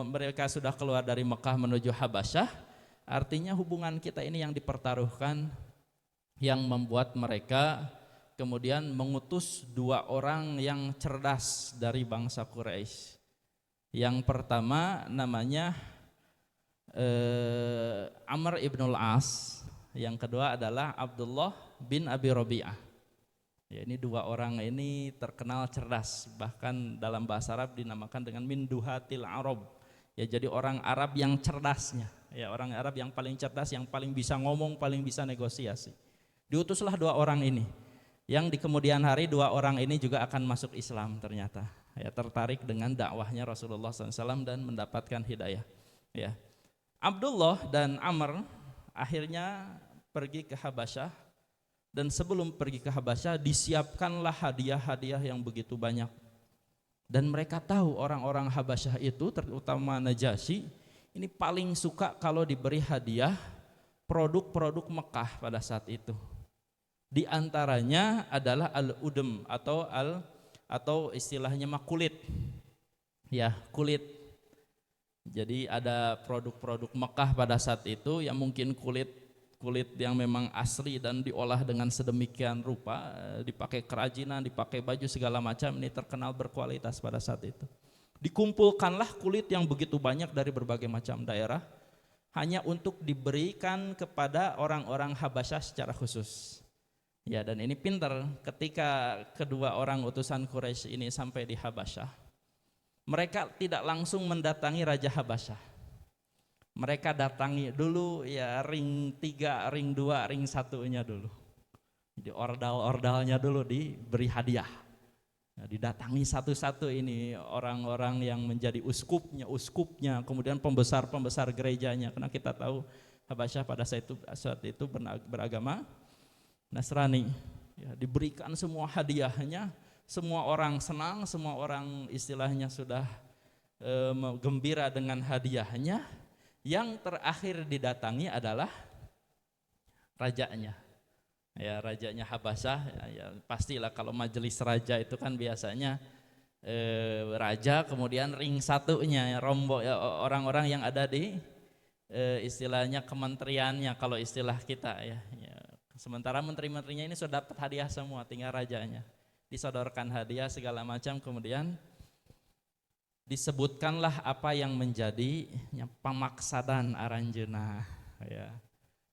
mereka sudah keluar dari Mekah menuju Habasyah. Artinya hubungan kita ini yang dipertaruhkan, yang membuat mereka kemudian mengutus 2 orang yang cerdas dari bangsa Quraisy. Yang pertama namanya Amr ibnul As, yang kedua adalah Abdullah bin Abi Rabi'ah. Ya, ini dua orang ini terkenal cerdas, bahkan dalam bahasa Arab dinamakan dengan min duhatil Arab. Ya, jadi orang Arab yang cerdasnya, ya orang Arab yang paling cerdas, yang paling bisa ngomong, paling bisa negosiasi. Diutuslah dua orang ini, yang di kemudian hari dua orang ini juga akan masuk Islam ternyata. Ya, tertarik dengan dakwahnya Rasulullah SAW dan mendapatkan hidayah. Ya, Abdullah dan Amr akhirnya pergi ke Habasyah, dan sebelum pergi ke Habasyah disiapkanlah hadiah-hadiah yang begitu banyak. Dan mereka tahu orang-orang Habasyah itu, terutama Najasyi, ini paling suka kalau diberi hadiah produk-produk Mekah pada saat itu. Di antaranya adalah al-udem atau istilahnya kulit. Ya, kulit. Jadi ada produk-produk Mekah pada saat itu yang mungkin kulit yang memang asli dan diolah dengan sedemikian rupa, dipakai kerajinan, dipakai baju segala macam, ini terkenal berkualitas pada saat itu. Dikumpulkanlah kulit yang begitu banyak dari berbagai macam daerah hanya untuk diberikan kepada orang-orang Habasyah secara khusus. Ya, dan ini pintar, ketika kedua orang utusan Quraisy ini sampai di Habasyah, mereka tidak langsung mendatangi Raja Habasyah. Mereka datangi dulu ya ring 3, ring 2, ring 1-nya dulu. Jadi ordal-ordalnya dulu diberi hadiah. Nah, didatangi satu-satu ini orang-orang yang menjadi uskupnya, kemudian pembesar gerejanya. Karena kita tahu Habasyah pada saat itu beragama Nasrani. Ya, diberikan semua hadiahnya, semua orang senang, semua orang istilahnya sudah gembira dengan hadiahnya. Yang terakhir didatangi adalah rajanya. Ya, rajanya Habasyah. Ya, pastilah kalau majelis raja itu kan biasanya raja, kemudian ring 1-nya rombong ya, orang-orang yang ada di istilahnya kementeriannya kalau istilah kita ya. Sementara menteri-menterinya ini sudah dapat hadiah semua, tinggal rajanya. Disodorkan hadiah segala macam, kemudian disebutkanlah apa yang menjadi pamaksadan aranjeuna ya.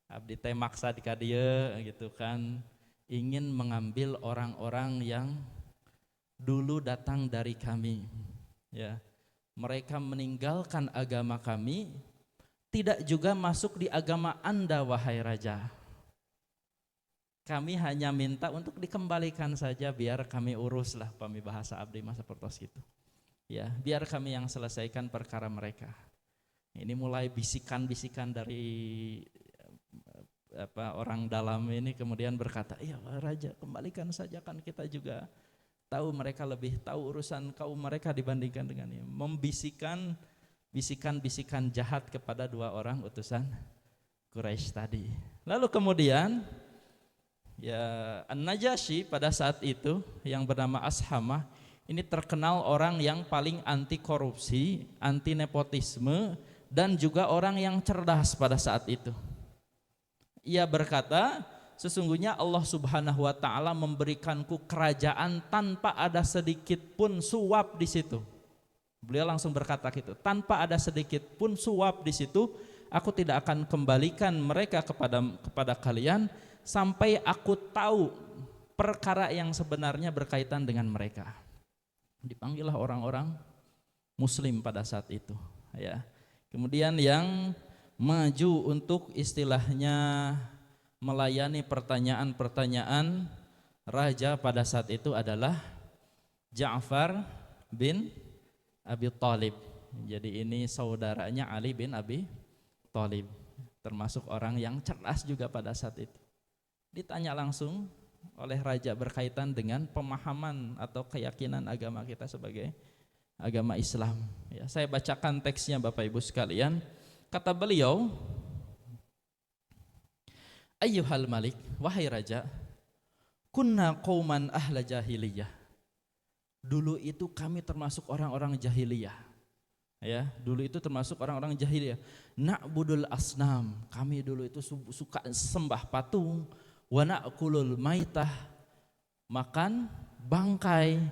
Abdi teh maksa ka dieu gitu kan, ingin mengambil orang-orang yang dulu datang dari kami ya. Mereka meninggalkan agama kami, tidak juga masuk di agama Anda wahai raja. Kami hanya minta untuk dikembalikan saja, biar kami uruslah, pami bahasa abdi masa pertos gitu. Ya, biar kami yang selesaikan perkara mereka. Ini mulai bisikan-bisikan dari orang dalam ini kemudian berkata, iya raja, kembalikan saja, kan kita juga tahu mereka lebih tahu urusan kaum mereka dibandingkan dengan ini. Membisikkan bisikan-bisikan jahat kepada dua orang utusan Quraisy tadi. Lalu kemudian ya An-Najasyi pada saat itu yang bernama Ashamah ini terkenal orang yang paling anti korupsi, anti nepotisme, dan juga orang yang cerdas pada saat itu. Ia berkata, sesungguhnya Allah Subhanahu wa taala memberikanku kerajaan tanpa ada sedikit pun suap di situ. Beliau langsung berkata gitu, tanpa ada sedikit pun suap di situ, aku tidak akan kembalikan mereka kepada kalian sampai aku tahu perkara yang sebenarnya berkaitan dengan mereka. Dipanggillah orang-orang muslim pada saat itu ya. Kemudian yang maju untuk istilahnya melayani pertanyaan-pertanyaan raja pada saat itu adalah Ja'far bin Abi Thalib. Jadi ini saudaranya Ali bin Abi Thalib, termasuk orang yang cerdas juga pada saat itu. Ditanya langsung oleh raja berkaitan dengan pemahaman atau keyakinan agama kita sebagai agama Islam ya. Saya bacakan teksnya Bapak Ibu sekalian. Kata beliau, ayyuhal malik, wahai raja, kunna qauman ahla jahiliyah. Dulu itu kami termasuk orang-orang jahiliyah ya, dulu itu termasuk orang-orang jahiliyah. Na'budul asnam, kami dulu itu suka sembah patung. Wa na'kulul maitah, makan bangkai.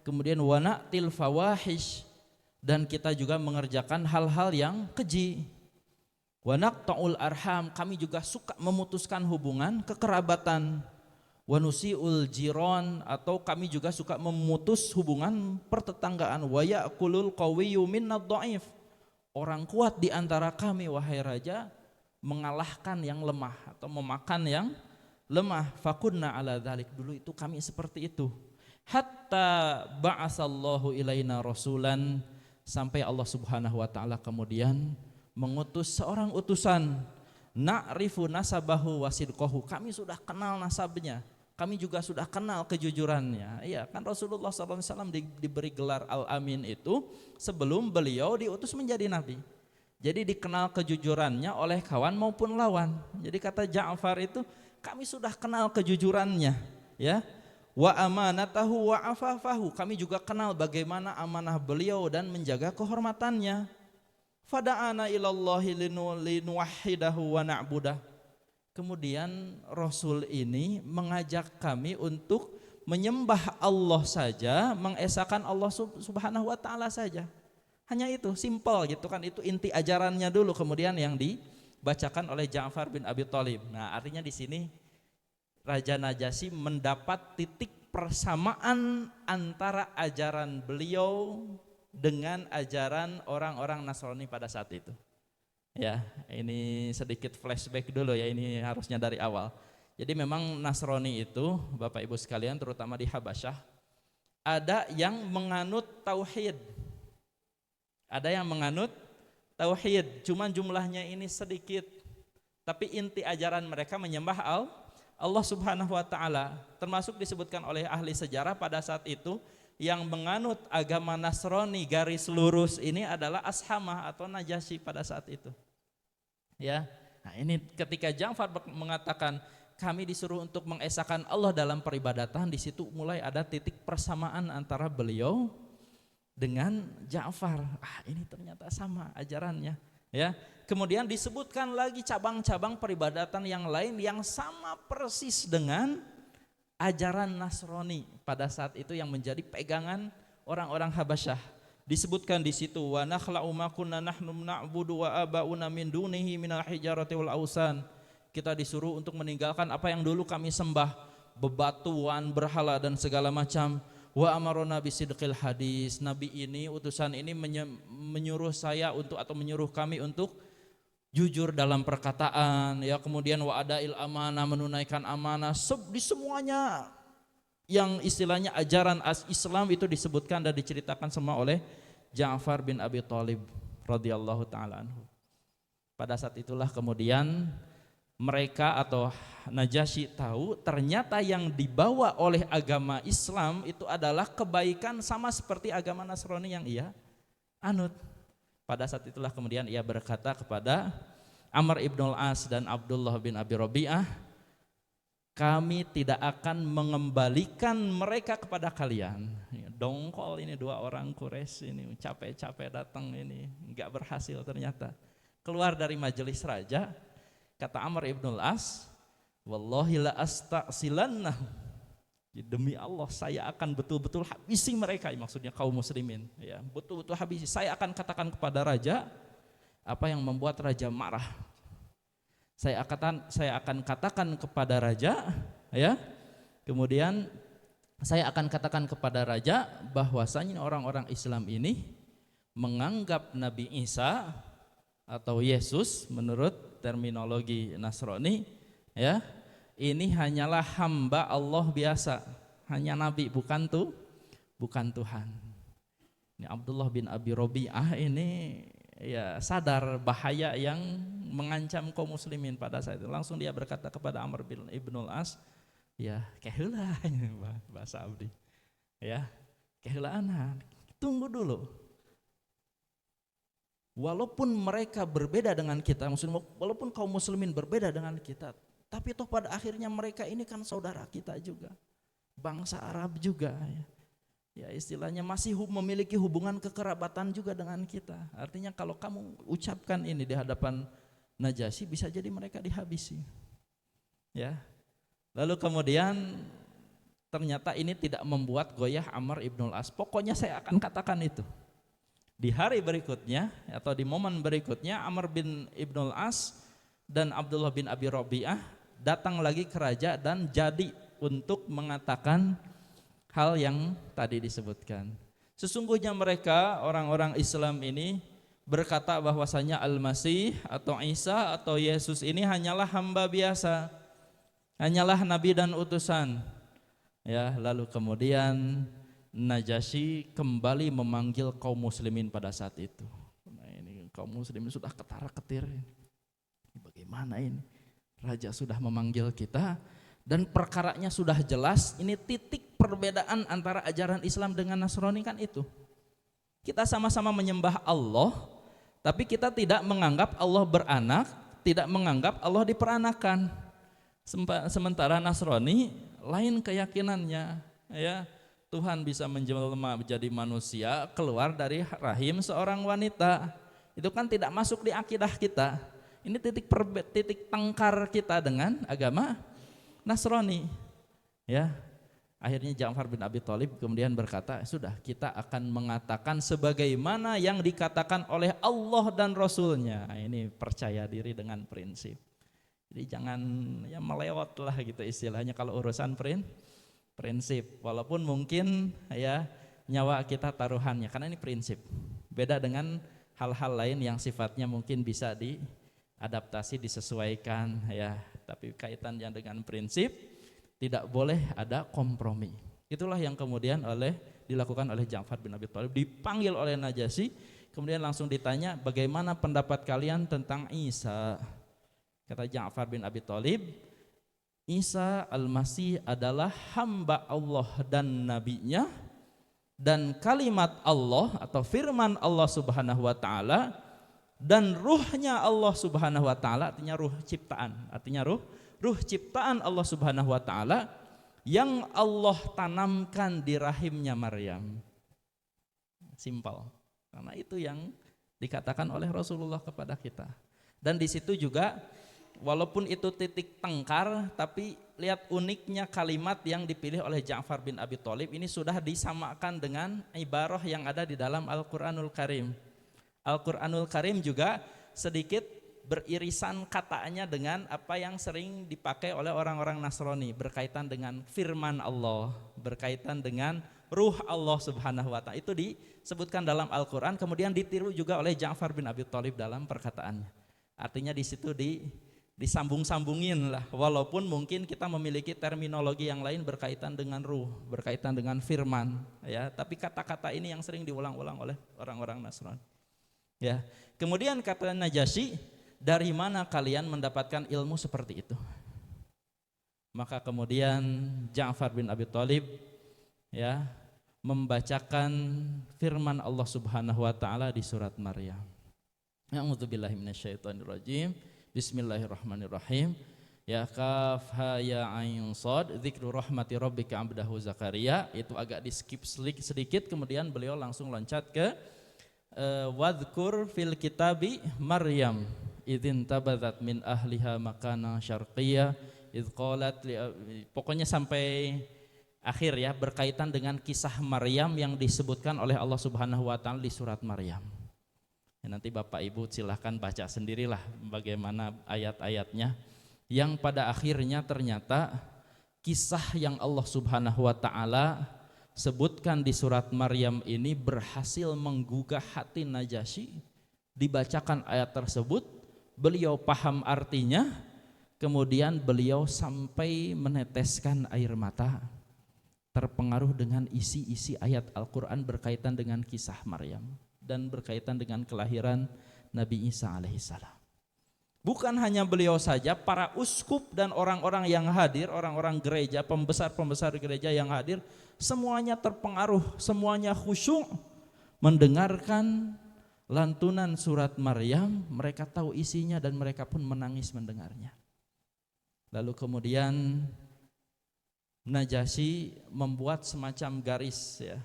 Kemudian wa na'til fawahish, dan kita juga mengerjakan hal-hal yang keji. Wa naqta'ul arham, kami juga suka memutuskan hubungan kekerabatan. Wa nusi'ul jiran, atau kami juga suka memutus hubungan pertetanggaan. Wa ya'kulul qawiyyu minnad dha'if, orang kuat di antara kami wahai raja mengalahkan yang lemah atau memakan yang lemah. Fakunna ala dzalik, dulu itu kami seperti itu. Hatta ba'asallahu ilaina rasulan, sampai Allah Subhanahu wa taala kemudian mengutus seorang utusan. Na'rifu nasabahu wasidqahu, kami sudah kenal nasabnya, kami juga sudah kenal kejujurannya. Iya kan, Rasulullah SAW diberi gelar Al-Amin itu sebelum beliau diutus menjadi nabi. Jadi dikenal kejujurannya oleh kawan maupun lawan. Jadi kata Ja'far itu, kami sudah kenal kejujurannya, ya. Wa amanatahu wa afafahu, kami juga kenal bagaimana amanah beliau dan menjaga kehormatannya. Fada'ana ilallahi linuwahhidahu wa na'budah. Kemudian Rasul ini mengajak kami untuk menyembah Allah saja, mengesahkan Allah Subhanahu wa taala saja. Hanya itu, simple gitu kan, itu inti ajarannya dulu, kemudian yang dibacakan oleh Ja'far bin Abi Thalib. Nah, artinya di sini Raja Najasyi mendapat titik persamaan antara ajaran beliau dengan ajaran orang-orang Nasrani pada saat itu. Ya, ini sedikit flashback dulu ya, ini harusnya dari awal. Jadi memang Nasrani itu, Bapak Ibu sekalian, terutama di Habasyah, ada yang menganut tauhid. Ada yang menganut tauhid, cuman jumlahnya ini sedikit. Tapi inti ajaran mereka menyembah Allah Subhanahu wa taala. Termasuk disebutkan oleh ahli sejarah pada saat itu, yang menganut agama Nasrani garis lurus ini adalah Ashamah atau Najasyi pada saat itu. Ya. Nah, ini ketika Ja'far mengatakan kami disuruh untuk mengesahkan Allah dalam peribadatan, di situ mulai ada titik persamaan antara beliau dengan Ja'far. Ini ternyata sama ajarannya, ya. Kemudian disebutkan lagi cabang-cabang peribadatan yang lain yang sama persis dengan ajaran Nasrani pada saat itu yang menjadi pegangan orang-orang Habasyah. Disebutkan di situ, wa nakhla'u ma kunna nahnu na'budu wa aba'una min dunihi minal hijarati wal ausan. Kita disuruh untuk meninggalkan apa yang dulu kami sembah, bebatuan, berhala dan segala macam. Wa amarona bisidqil hadis, nabi ini, utusan ini menyuruh saya untuk, atau menyuruh kami untuk jujur dalam perkataan, ya. Kemudian wa adail amanah, menunaikan amanah. Di semuanya yang istilahnya ajaran Islam itu disebutkan dan diceritakan semua oleh Ja'far bin Abi Thalib radhiyallahu taala anhu. Pada saat itulah kemudian mereka atau Najasyi tahu ternyata yang dibawa oleh agama Islam itu adalah kebaikan, sama seperti agama Nasrani yang ia anut. Pada saat itulah kemudian ia berkata kepada Amr ibnul As dan Abdullah bin Abi Rabi'ah, kami tidak akan mengembalikan mereka kepada kalian. Dongkol ini dua orang Quraisy ini, capek-capek datang ini, enggak berhasil ternyata. Keluar dari majelis raja, kata Amr ibnul As, wallahi la asta'silannahum, demi Allah saya akan betul-betul habisi mereka, maksudnya kaum muslimin, ya, betul-betul habisi. Saya akan katakan kepada raja apa yang membuat raja marah. Saya akan katakan kepada raja, ya. Kemudian saya akan katakan kepada raja bahwasanya orang-orang Islam ini menganggap Nabi Isa atau Yesus menurut terminologi Nasrani, ya, ini hanyalah hamba Allah biasa, hanya nabi, bukan Tuhan. Ini Abdullah bin Abi Rabi'ah ini ya sadar bahaya yang mengancam kaum muslimin pada saat itu. Langsung dia berkata kepada Amr bin Ibnul As, ya keheula bahasa abdi. Ya, keheula anak, tunggu dulu. Walaupun mereka berbeda dengan kita, walaupun kaum muslimin berbeda dengan kita, tapi toh pada akhirnya mereka ini kan saudara kita juga, bangsa Arab juga, ya istilahnya masih memiliki hubungan kekerabatan juga dengan kita. Artinya kalau kamu ucapkan ini di hadapan Najasyi, bisa jadi mereka dihabisi, ya. Lalu kemudian ternyata ini tidak membuat goyah Amr ibnul As. Pokoknya saya akan katakan itu. Di hari berikutnya atau di momen berikutnya Amr bin Ibnul As dan Abdullah bin Abi Rabi'ah datang lagi ke raja dan jadi untuk mengatakan hal yang tadi disebutkan. Sesungguhnya mereka orang-orang Islam ini berkata bahwasanya Al-Masih atau Isa atau Yesus ini hanyalah hamba biasa, hanyalah nabi dan utusan. Ya, lalu kemudian Najasyi kembali memanggil kaum muslimin pada saat itu. Nah, ini kaum muslimin sudah ketara-ketir. Bagaimana ini? Raja sudah memanggil kita dan perkaranya sudah jelas. Ini titik perbedaan antara ajaran Islam dengan Nasrani kan itu. Kita sama-sama menyembah Allah, tapi kita tidak menganggap Allah beranak, tidak menganggap Allah diperanakan. Sementara Nasrani lain keyakinannya, ya. Tuhan bisa menjelma menjadi manusia keluar dari rahim seorang wanita. Itu kan tidak masuk di akidah kita. Ini titik tengkar kita dengan agama Nasrani. Ya. Akhirnya Ja'far bin Abi Thalib kemudian berkata, sudah kita akan mengatakan sebagaimana yang dikatakan oleh Allah dan Rasulnya. Nah, ini percaya diri dengan prinsip. Jadi jangan ya melewat lah gitu istilahnya kalau urusan prinsip, walaupun mungkin ya nyawa kita taruhannya, karena ini prinsip. Beda dengan hal-hal lain yang sifatnya mungkin bisa diadaptasi, disesuaikan ya, tapi kaitannya dengan prinsip tidak boleh ada kompromi. Itulah yang kemudian dilakukan oleh Ja'far bin Abi Thalib, dipanggil oleh Najasyi, kemudian langsung ditanya bagaimana pendapat kalian tentang Isa. Kata Ja'far bin Abi Thalib, Isa Al-Masih adalah hamba Allah dan nabinya, dan kalimat Allah atau firman Allah Subhanahu wa taala, dan ruhnya Allah Subhanahu wa taala, artinya ruh ciptaan, artinya ruh ciptaan Allah Subhanahu wa taala yang Allah tanamkan di rahimnya Maryam. Simpel. Karena itu yang dikatakan oleh Rasulullah kepada kita. Dan di situ juga walaupun itu titik tengkar, tapi lihat uniknya kalimat yang dipilih oleh Ja'far bin Abi Thalib ini sudah disamakan dengan ibarah yang ada di dalam Al-Quranul Karim. Al-Quranul Karim juga sedikit beririsan katanya dengan apa yang sering dipakai oleh orang-orang Nasrani berkaitan dengan firman Allah, berkaitan dengan ruh Allah Subhanahu wa taala. Itu disebutkan dalam Al-Quran, kemudian ditiru juga oleh Ja'far bin Abi Thalib dalam perkataannya. Artinya di situ disambung-sambungin lah, walaupun mungkin kita memiliki terminologi yang lain berkaitan dengan ruh, berkaitan dengan firman ya, tapi kata-kata ini yang sering diulang-ulang oleh orang-orang Nasrani ya. Kemudian kata Najasyi, dari mana kalian mendapatkan ilmu seperti itu? Maka kemudian Ja'far bin Abi Thalib ya membacakan firman Allah Subhanahu wa taala di surat Maryam. A'udzubillahi minasyaitonirrajim. Bismillahirrahmanirrahim. Ya kaf ha ya ain shad, dzikru rahmati rabbika 'abdahu Zakaria. Itu agak di skip sedikit, kemudian beliau langsung loncat ke wadhkur fil kitabi Maryam idzin tabadat min ahliha makana syarqiyya idz qalat pokoknya sampai akhir ya, berkaitan dengan kisah Maryam yang disebutkan oleh Allah Subhanahu wa taala di surat Maryam. Ya, nanti Bapak Ibu silahkan baca sendirilah bagaimana ayat-ayatnya yang pada akhirnya ternyata kisah yang Allah Subhanahu wa taala sebutkan di surat Maryam ini berhasil menggugah hati Najasyi. Dibacakan ayat tersebut, beliau paham artinya, kemudian beliau sampai meneteskan air mata terpengaruh dengan isi-isi ayat Al-Quran berkaitan dengan kisah Maryam dan berkaitan dengan kelahiran Nabi Isa alaihissalam. Bukan hanya beliau saja, para uskup dan orang-orang yang hadir, orang-orang gereja, pembesar-pembesar gereja yang hadir, semuanya terpengaruh, semuanya khusyuk mendengarkan lantunan surat Maryam. Mereka tahu isinya dan mereka pun menangis mendengarnya. Lalu kemudian Najasyi membuat semacam garis ya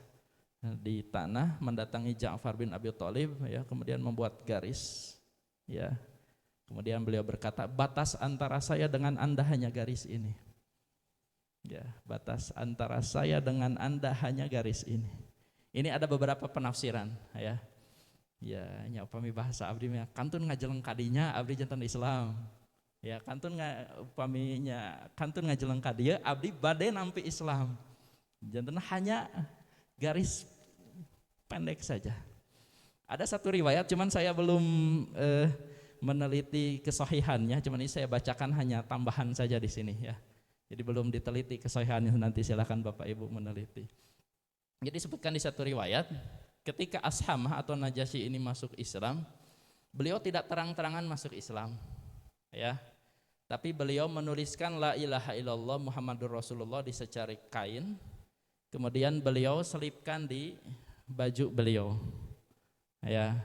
di tanah, mendatangi Ja'far bin Abi Thalib ya, kemudian membuat garis ya. Kemudian beliau berkata, batas antara saya dengan Anda hanya garis ini. Ya, batas antara saya dengan Anda hanya garis ini. Ini ada beberapa penafsiran ya. Ya, nya upami bahasa abdi mah kantun ngajeleng kadinya abdi janten Islam. Ya, kantun ngajeleng kadieu abdi bade nampi Islam. Janten hanya garis pendek saja. Ada satu riwayat, cuman saya belum meneliti kesahihannya, cuman ini saya bacakan hanya tambahan saja di sini ya. Jadi belum diteliti kesahihannya, nanti silakan Bapak Ibu meneliti. Jadi disebutkan di satu riwayat, ketika Ashamah atau Najasyi ini masuk Islam, beliau tidak terang-terangan masuk Islam, ya. Tapi beliau menuliskan la ilaha illallah Muhammadur Rasulullah di secari kain, kemudian beliau selipkan di baju beliau, ya.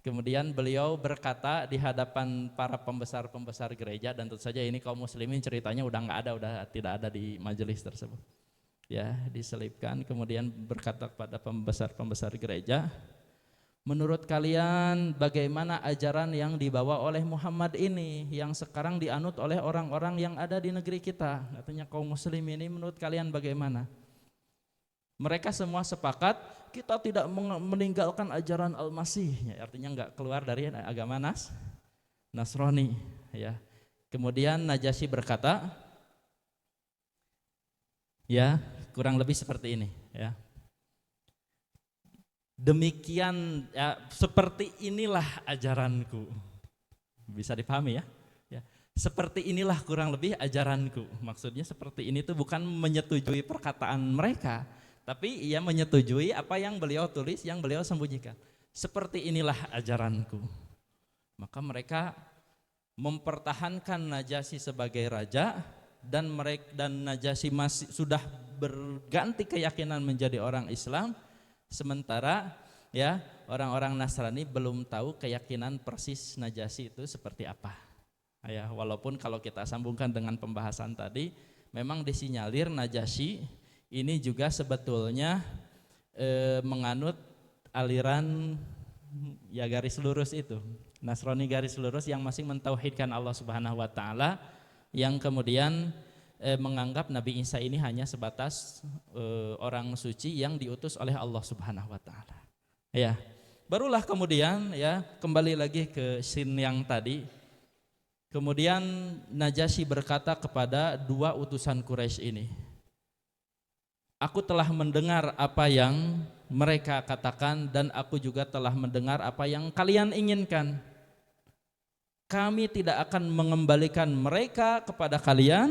Kemudian beliau berkata di hadapan para pembesar-pembesar gereja, dan tentu saja ini kaum muslimin ceritanya udah nggak ada, udah tidak ada di majelis tersebut. Ya, diselipkan, kemudian berkata kepada pembesar-pembesar gereja, menurut kalian bagaimana ajaran yang dibawa oleh Muhammad ini yang sekarang dianut oleh orang-orang yang ada di negeri kita? Katanya kaum muslimin ini menurut kalian bagaimana? Mereka semua sepakat kita tidak meninggalkan ajaran Al-Masih, ya, artinya enggak keluar dari agama Nasrani, ya. Kemudian Najasyi berkata, ya, kurang lebih seperti ini, ya. Demikian, ya, seperti inilah ajaranku. Bisa dipahami ya? Ya. Seperti inilah kurang lebih ajaranku. Maksudnya seperti ini tuh bukan menyetujui perkataan mereka, tapi ia menyetujui apa yang beliau tulis, yang beliau sembunyikan. Seperti inilah ajaranku. Maka mereka mempertahankan Najasyi sebagai raja, dan Najasyi masih sudah berganti keyakinan menjadi orang Islam, sementara ya orang-orang Nasrani belum tahu keyakinan persis Najasyi itu seperti apa. Ya, walaupun kalau kita sambungkan dengan pembahasan tadi, memang disinyalir Najasyi ini juga sebetulnya menganut aliran ya garis lurus itu, Nasrani garis lurus yang masih mentauhidkan Allah Subhanahu wa taala, yang kemudian menganggap Nabi Isa ini hanya sebatas orang suci yang diutus oleh Allah Subhanahu wa taala. Ya. Barulah kemudian ya kembali lagi ke scene yang tadi. Kemudian Najasyi berkata kepada dua utusan Quraisy ini, aku telah mendengar apa yang mereka katakan dan aku juga telah mendengar apa yang kalian inginkan. Kami tidak akan mengembalikan mereka kepada kalian,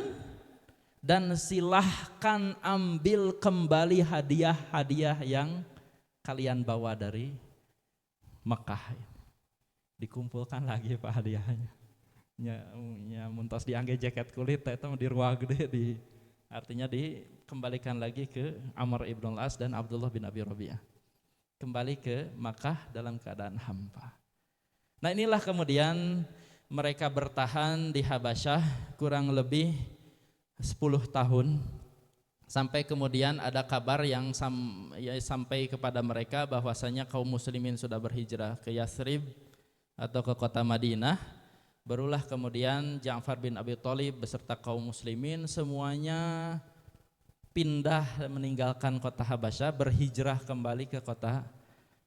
dan silahkan ambil kembali hadiah-hadiah yang kalian bawa dari Mekah. Dikumpulkan lagi Pak hadiahnya. Ya muntos diangge jaket kulit itu di ruang gede artinya dikembalikan lagi ke Amr ibn al-As dan Abdullah bin Abi Rabi'ah. Kembali ke Makkah dalam keadaan hampa. Nah inilah kemudian mereka bertahan di Habasyah kurang lebih 10 tahun. Sampai kemudian ada kabar yang sampai kepada mereka bahwasanya kaum muslimin sudah berhijrah ke Yathrib atau ke kota Madinah. Barulah kemudian Ja'far bin Abi Thalib beserta kaum muslimin semuanya pindah meninggalkan kota Habasyah, berhijrah kembali ke kota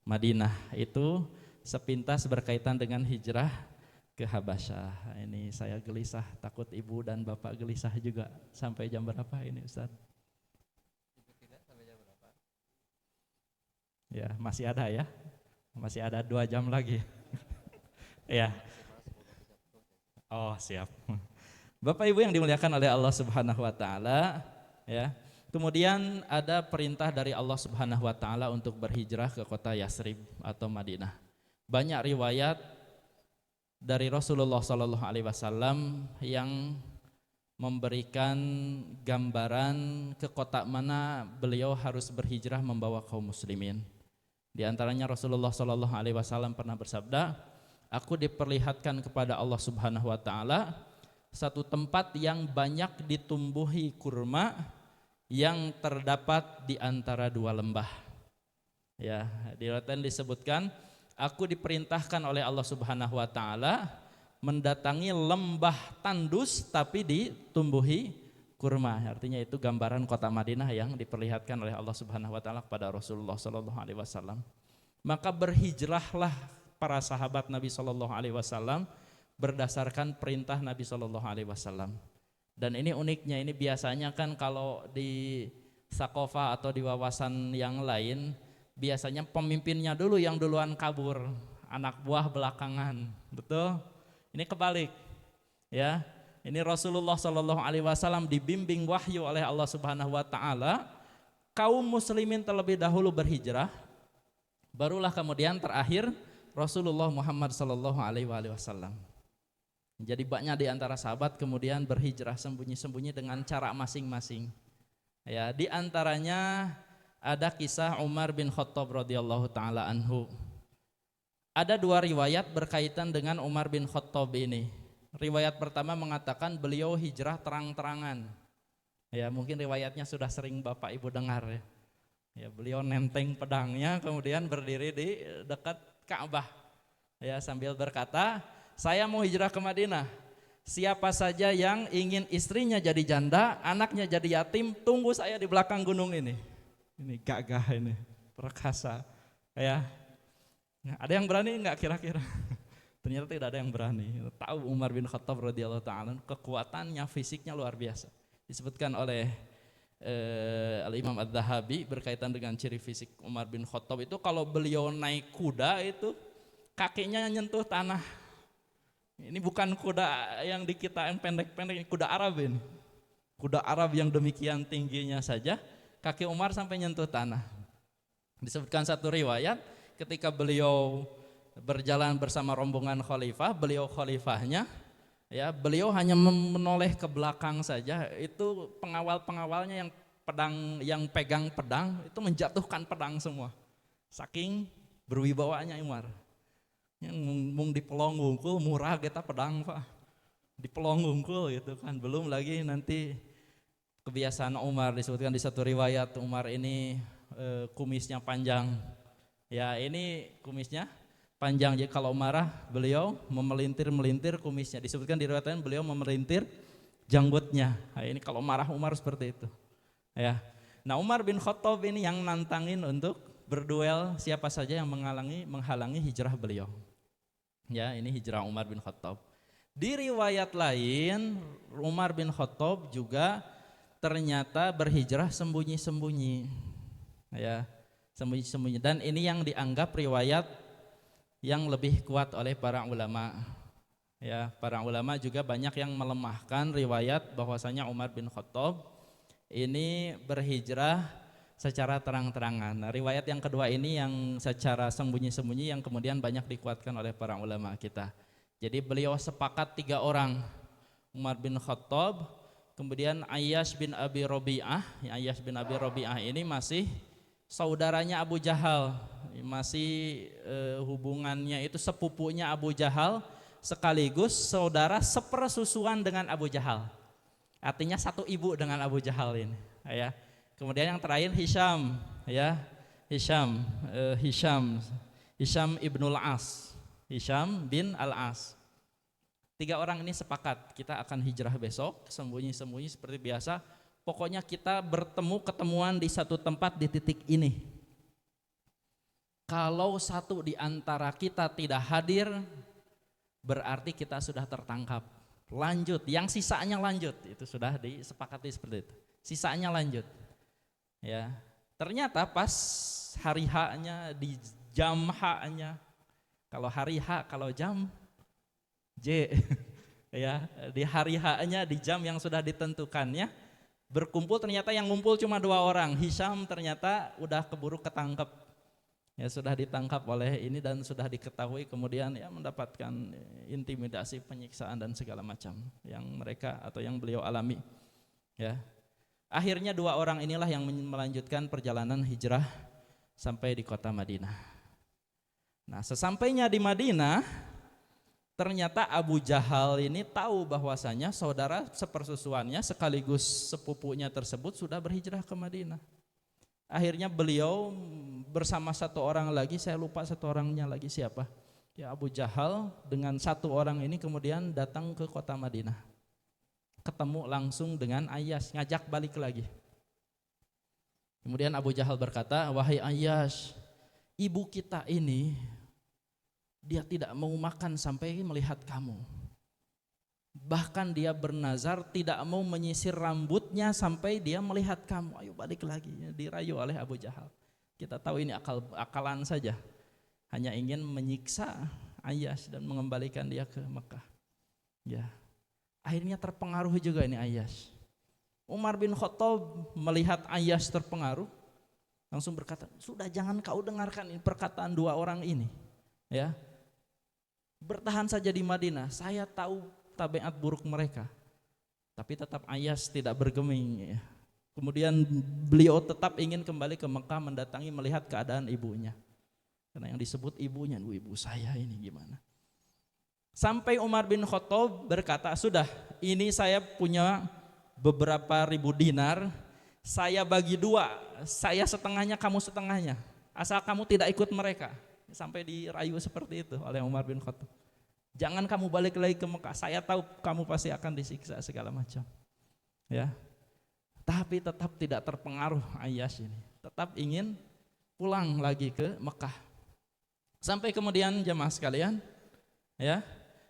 Madinah. Itu sepintas berkaitan dengan hijrah ke Habasyah. Ini saya gelisah, takut ibu dan bapak gelisah juga. Sampai jam berapa ini Ustaz? Ya masih ada ya, masih ada 2 jam lagi. Ya. Oh siap. Bapak Ibu yang dimuliakan oleh Allah Subhanahu wa taala, ya. Kemudian ada perintah dari Allah Subhanahu wa taala untuk berhijrah ke kota Yathrib atau Madinah. Banyak riwayat dari Rasulullah sallallahu alaihi wasallam yang memberikan gambaran ke kota mana beliau harus berhijrah membawa kaum muslimin. Di antaranya Rasulullah sallallahu alaihi wasallam pernah bersabda, aku diperlihatkan kepada Allah Subhanahu wa taala satu tempat yang banyak ditumbuhi kurma yang terdapat di antara 2 lembah. Ya, di riwayat disebutkan, aku diperintahkan oleh Allah Subhanahu wa taala mendatangi lembah tandus tapi ditumbuhi kurma. Artinya itu gambaran kota Madinah yang diperlihatkan oleh Allah Subhanahu wa taala kepada Rasulullah sallallahu alaihi wasallam. Maka berhijrahlah para sahabat Nabi Shallallahu Alaihi Wasallam berdasarkan perintah Nabi Shallallahu Alaihi Wasallam. Dan ini uniknya, ini biasanya kan kalau di sakofa atau di wawasan yang lain, biasanya pemimpinnya dulu yang duluan kabur, anak buah belakangan, betul? Ini kebalik, ya. Ini Rasulullah Shallallahu Alaihi Wasallam dibimbing wahyu oleh Allah Subhanahu Wa Taala, kaum muslimin terlebih dahulu berhijrah, barulah kemudian terakhir Rasulullah Muhammad Sallallahu Alaihi Wasallam. Jadi banyak di antara sahabat kemudian berhijrah sembunyi-sembunyi dengan cara masing-masing. Ya, di antaranya ada kisah Umar bin Khattab radhiyallahu taala anhu. Ada dua riwayat berkaitan dengan Umar bin Khattab ini. Riwayat pertama mengatakan beliau hijrah terang-terangan. Ya, mungkin riwayatnya sudah sering Bapak Ibu dengar ya. Ya, beliau nenteng pedangnya kemudian berdiri di dekat Ka'bah. Ya, sambil berkata, "Saya mau hijrah ke Madinah. Siapa saja yang ingin istrinya jadi janda, anaknya jadi yatim, tunggu saya di belakang gunung ini." Ini gagah ini, perkasa. Ya. Nah, ada yang berani enggak kira-kira? Ternyata tidak ada yang berani. Tahu Umar bin Khattab radhiyallahu taala kekuatannya, fisiknya luar biasa. Disebutkan oleh Al-Imam Adz-Dzahabi berkaitan dengan ciri fisik Umar bin Khattab itu, kalau beliau naik kuda itu kakinya nyentuh tanah. Ini bukan kuda yang di kita yang pendek-pendek, ini kuda Arab ini. Kuda Arab yang demikian tingginya saja kaki Umar sampai nyentuh tanah. Disebutkan satu riwayat ketika beliau berjalan bersama rombongan khalifah, beliau khalifahnya, ya, beliau hanya menoleh ke belakang saja, itu pengawal-pengawalnya yang pegang pedang itu menjatuhkan pedang semua. Saking berwibawanya Umar. Yang mung dipelong ngungkul murah kita pedang, Pak. Dipelong ngungkul gitu kan. Belum lagi nanti kebiasaan Umar, disebutkan di satu riwayat Umar ini kumisnya panjang. Ya, ini kumisnya panjang, jadi kalau marah beliau memelintir-melintir kumisnya. Disebutkan di riwayat lain beliau memelintir janggutnya. Nah, ini kalau marah Umar seperti itu. Ya. Nah, Umar bin Khattab ini yang nantangin untuk berduel siapa saja yang menghalangi hijrah beliau. Ya, ini hijrah Umar bin Khattab. Di riwayat lain Umar bin Khattab juga ternyata berhijrah sembunyi-sembunyi. Ya, sembunyi-sembunyi, dan ini yang dianggap riwayat yang lebih kuat oleh para ulama. Ya, para ulama juga banyak yang melemahkan riwayat bahwasanya Umar bin Khattab ini berhijrah secara terang-terangan. Nah, riwayat yang kedua ini yang secara sembunyi-sembunyi yang kemudian banyak dikuatkan oleh para ulama kita. Jadi beliau sepakat 3 orang, Umar bin Khattab, kemudian Ayyash bin Abi Rabi'ah. Ayyash bin Abi Rabi'ah ini masih saudaranya Abu Jahal, masih hubungannya itu sepupunya Abu Jahal, sekaligus saudara sepersusuan dengan Abu Jahal. Artinya satu ibu dengan Abu Jahal ini. Ya. Kemudian yang terakhir Hisham, ya, Hisham ibnul As, Hisham bin Al-As. 3 orang ini sepakat kita akan hijrah besok, sembunyi-sembunyi seperti biasa. Pokoknya kita ketemuan di satu tempat di titik ini. Kalau satu di antara kita tidak hadir, berarti kita sudah tertangkap. Lanjut, yang sisanya lanjut, itu sudah disepakati seperti itu. Sisanya lanjut. Ya, ternyata pas hari H-nya, di jam H-nya, kalau hari H, kalau jam J, ya, di hari H-nya, di jam yang sudah ditentukannya, berkumpul, ternyata yang ngumpul cuma 2 orang. Hisham ternyata udah keburu ketangkep, ya, sudah ditangkap oleh ini dan sudah diketahui, kemudian ya mendapatkan intimidasi, penyiksaan dan segala macam yang mereka atau yang beliau alami. Ya, akhirnya 2 orang inilah yang melanjutkan perjalanan hijrah sampai di kota Madinah. Nah, sesampainya di Madinah, ternyata Abu Jahal ini tahu bahwasanya saudara sepersusuannya sekaligus sepupunya tersebut sudah berhijrah ke Madinah. Akhirnya beliau bersama 1 orang lagi, saya lupa 1 orangnya lagi siapa. Ya, Abu Jahal dengan 1 orang ini kemudian datang ke kota Madinah. Ketemu langsung dengan Ayyash, ngajak balik lagi. Kemudian Abu Jahal berkata, "Wahai Ayyash, ibu kita ini dia tidak mau makan sampai melihat kamu. Bahkan dia bernazar tidak mau menyisir rambutnya sampai dia melihat kamu. Ayo balik lagi, dirayu oleh Abu Jahal. Kita tahu ini akalan saja. Hanya ingin menyiksa Ayyash dan mengembalikan dia ke Mekah. Ya. Akhirnya terpengaruh juga ini Ayyash. Umar bin Khattab melihat Ayyash terpengaruh, langsung berkata, sudah jangan kau dengarkan perkataan dua orang ini. Ya. Bertahan saja di Madinah, saya tahu tabiat buruk mereka. Tapi tetap Ayyash tidak bergeming. Ya. Kemudian beliau tetap ingin kembali ke Mekah mendatangi melihat keadaan ibunya. Karena yang disebut ibunya, ibu saya ini gimana. Sampai Umar bin Khattab berkata, sudah ini saya punya beberapa ribu dinar, saya bagi dua, saya setengahnya, kamu setengahnya. Asal kamu tidak ikut mereka. Sampai dirayu seperti itu oleh Umar bin Khattab. Jangan kamu balik lagi ke Mekah, saya tahu kamu pasti akan disiksa segala macam. Ya. Tapi tetap tidak terpengaruh Ayyash ini. Tetap ingin pulang lagi ke Mekah. Sampai kemudian jemaah sekalian, ya,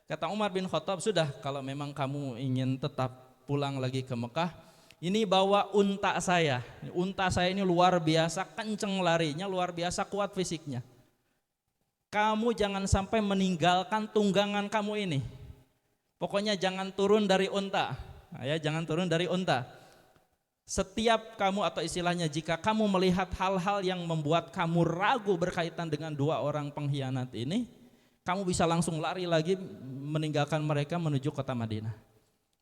kata Umar bin Khattab, sudah kalau memang kamu ingin tetap pulang lagi ke Mekah, ini bawa unta saya. Unta saya ini luar biasa kenceng larinya, luar biasa kuat fisiknya. Kamu jangan sampai meninggalkan tunggangan kamu ini. Pokoknya jangan turun dari unta. Ya, jangan turun dari unta. Setiap kamu atau istilahnya jika kamu melihat hal-hal yang membuat kamu ragu berkaitan dengan dua orang pengkhianat ini, kamu bisa langsung lari lagi meninggalkan mereka menuju kota Madinah.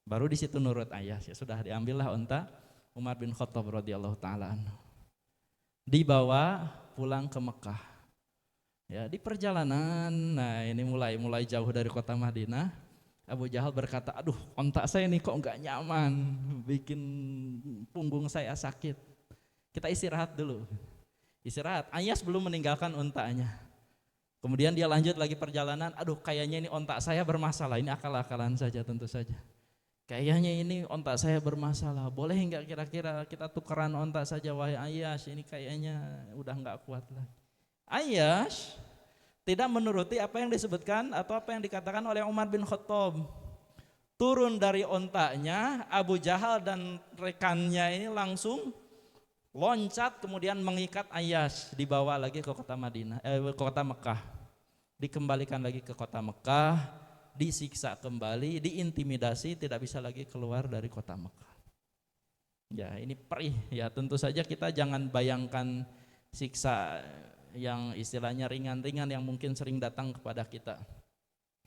Baru di situ nurut Ayyash, ya sudah diambillah unta Umar bin Khattab radhiyallahu taala anhu. Dibawa pulang ke Mekah. Ya, di perjalanan, nah ini mulai jauh dari kota Madinah. Abu Jahal berkata, aduh ontak saya ini kok enggak nyaman, bikin punggung saya sakit. Kita istirahat dulu. Istirahat, Ayyash belum meninggalkan untanya. Kemudian dia lanjut lagi perjalanan, aduh kayaknya ini ontak saya bermasalah, ini akal-akalan saja tentu saja. Kayaknya ini ontak saya bermasalah, boleh enggak kira-kira kita tukeran ontak saja wahai Ayyash, ini kayaknya udah enggak kuat lagi. Ayyash tidak menuruti apa yang disebutkan atau apa yang dikatakan oleh Umar bin Khattab. Turun dari ontaknya, Abu Jahal dan rekannya ini langsung loncat kemudian mengikat Ayyash, dibawa lagi ke kota kota Mekah. Dikembalikan lagi ke kota Mekah, disiksa kembali, diintimidasi, tidak bisa lagi keluar dari kota Mekah. Ya, ini perih ya, tentu saja kita jangan bayangkan siksa yang istilahnya ringan-ringan yang mungkin sering datang kepada kita.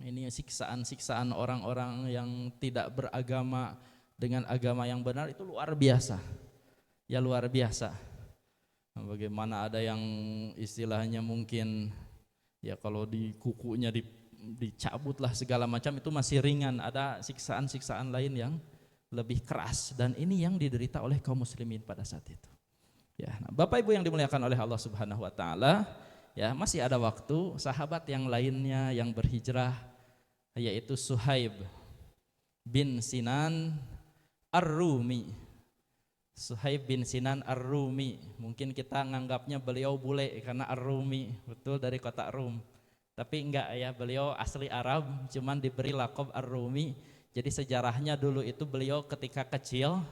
Ini siksaan-siksaan orang-orang yang tidak beragama dengan agama yang benar itu luar biasa. Ya luar biasa. Bagaimana ada yang istilahnya mungkin ya kalau di kukunya dicabutlah segala macam itu masih ringan. Ada siksaan-siksaan lain yang lebih keras dan ini yang diderita oleh kaum muslimin pada saat itu. Ya, nah, Bapak Ibu yang dimuliakan oleh Allah Subhanahu wa taala, ya masih ada waktu sahabat yang lainnya yang berhijrah yaitu Suhaib bin Sinan Ar-Rumi. Suhaib bin Sinan Ar-Rumi, mungkin kita nganggapnya beliau bule karena Ar-Rumi, betul dari kota Rum. Tapi enggak ya, beliau asli Arab, cuman diberi lakob Ar-Rumi. Jadi sejarahnya dulu itu beliau ketika kecil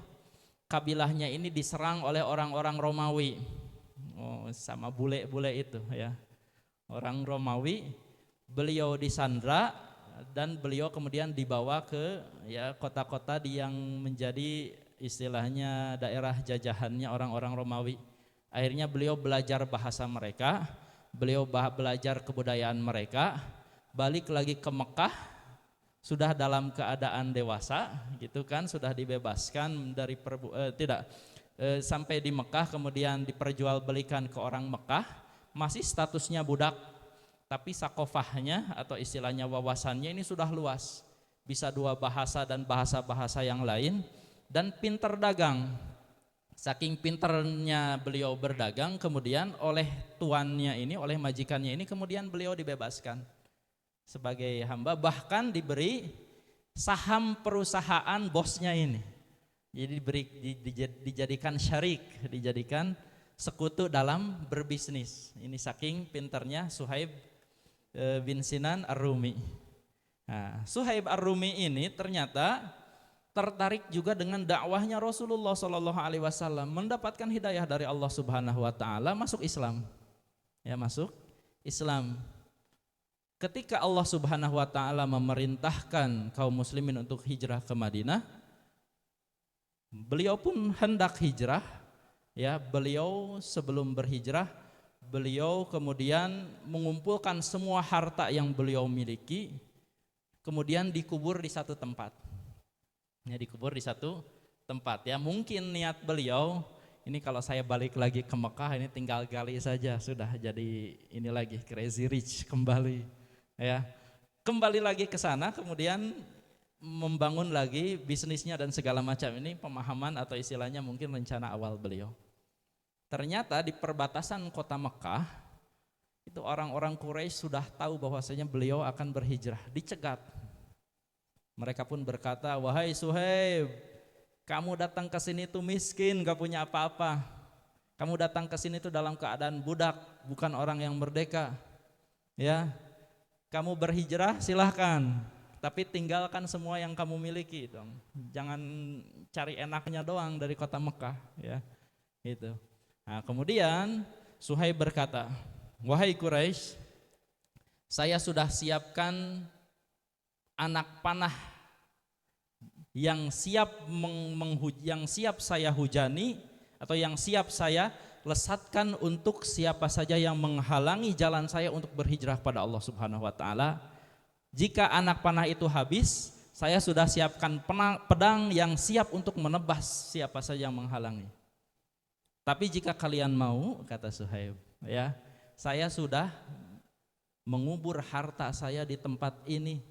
kabilahnya ini diserang oleh orang-orang Romawi, sama bule-bule itu ya, orang Romawi. Beliau disandra dan beliau kemudian dibawa ke ya kota-kota yang menjadi istilahnya daerah jajahannya orang-orang Romawi. Akhirnya beliau belajar bahasa mereka, beliau belajar kebudayaan mereka, balik lagi ke Mekah. Sudah dalam keadaan dewasa gitu kan, sudah dibebaskan dari sampai di Mekah kemudian diperjualbelikan ke orang Mekah, masih statusnya budak tapi sakofahnya atau istilahnya wawasannya ini sudah luas, bisa dua bahasa dan bahasa-bahasa yang lain dan pinter dagang. Saking pinternya beliau berdagang kemudian oleh tuannya ini, oleh majikannya ini kemudian beliau dibebaskan sebagai hamba, bahkan diberi saham perusahaan bosnya ini. Jadi dijadikan syarik, dijadikan sekutu dalam berbisnis. Ini saking pinternya Suhaib bin Sinan Ar-Rumi. Nah, Suhaib Ar-Rumi ini ternyata tertarik juga dengan dakwahnya Rasulullah Shallallahu Alaihi Wasallam, mendapatkan hidayah dari Allah Subhanahu Wa Taala, masuk Islam. Ya, masuk Islam. Ketika Allah Subhanahu Wa Taala memerintahkan kaum muslimin untuk hijrah ke Madinah, beliau pun hendak hijrah. Ya, beliau sebelum berhijrah, beliau kemudian mengumpulkan semua harta yang beliau miliki, kemudian dikubur di satu tempat. Ya, dikubur di satu tempat. Ya, mungkin niat beliau ini kalau saya balik lagi ke Mekah ini tinggal gali saja sudah jadi ini lagi crazy rich kembali. Ya, kembali lagi ke sana, kemudian membangun lagi bisnisnya dan segala macam. Ini pemahaman atau istilahnya mungkin rencana awal beliau. Ternyata di perbatasan kota Mekah itu orang-orang Quraisy sudah tahu bahwasanya beliau akan berhijrah, dicegat. Mereka pun berkata, wahai Suhaib, kamu datang ke sini tuh miskin, gak punya apa-apa. Kamu datang ke sini tuh dalam keadaan budak, bukan orang yang merdeka. Ya, kamu berhijrah silahkan, tapi tinggalkan semua yang kamu miliki dong. Jangan cari enaknya doang dari kota Mekah. Ya, gitu. Nah, kemudian Suhaib berkata, wahai Quraisy, saya sudah siapkan anak panah yang siap yang siap saya hujani atau yang siap saya lesatkan untuk siapa saja yang menghalangi jalan saya untuk berhijrah pada Allah Subhanahu Wa Taala. Jika anak panah itu habis, saya sudah siapkan pedang yang siap untuk menebas siapa saja yang menghalangi. Tapi jika kalian mau, kata Suhaib, ya, saya sudah mengubur harta saya di tempat ini.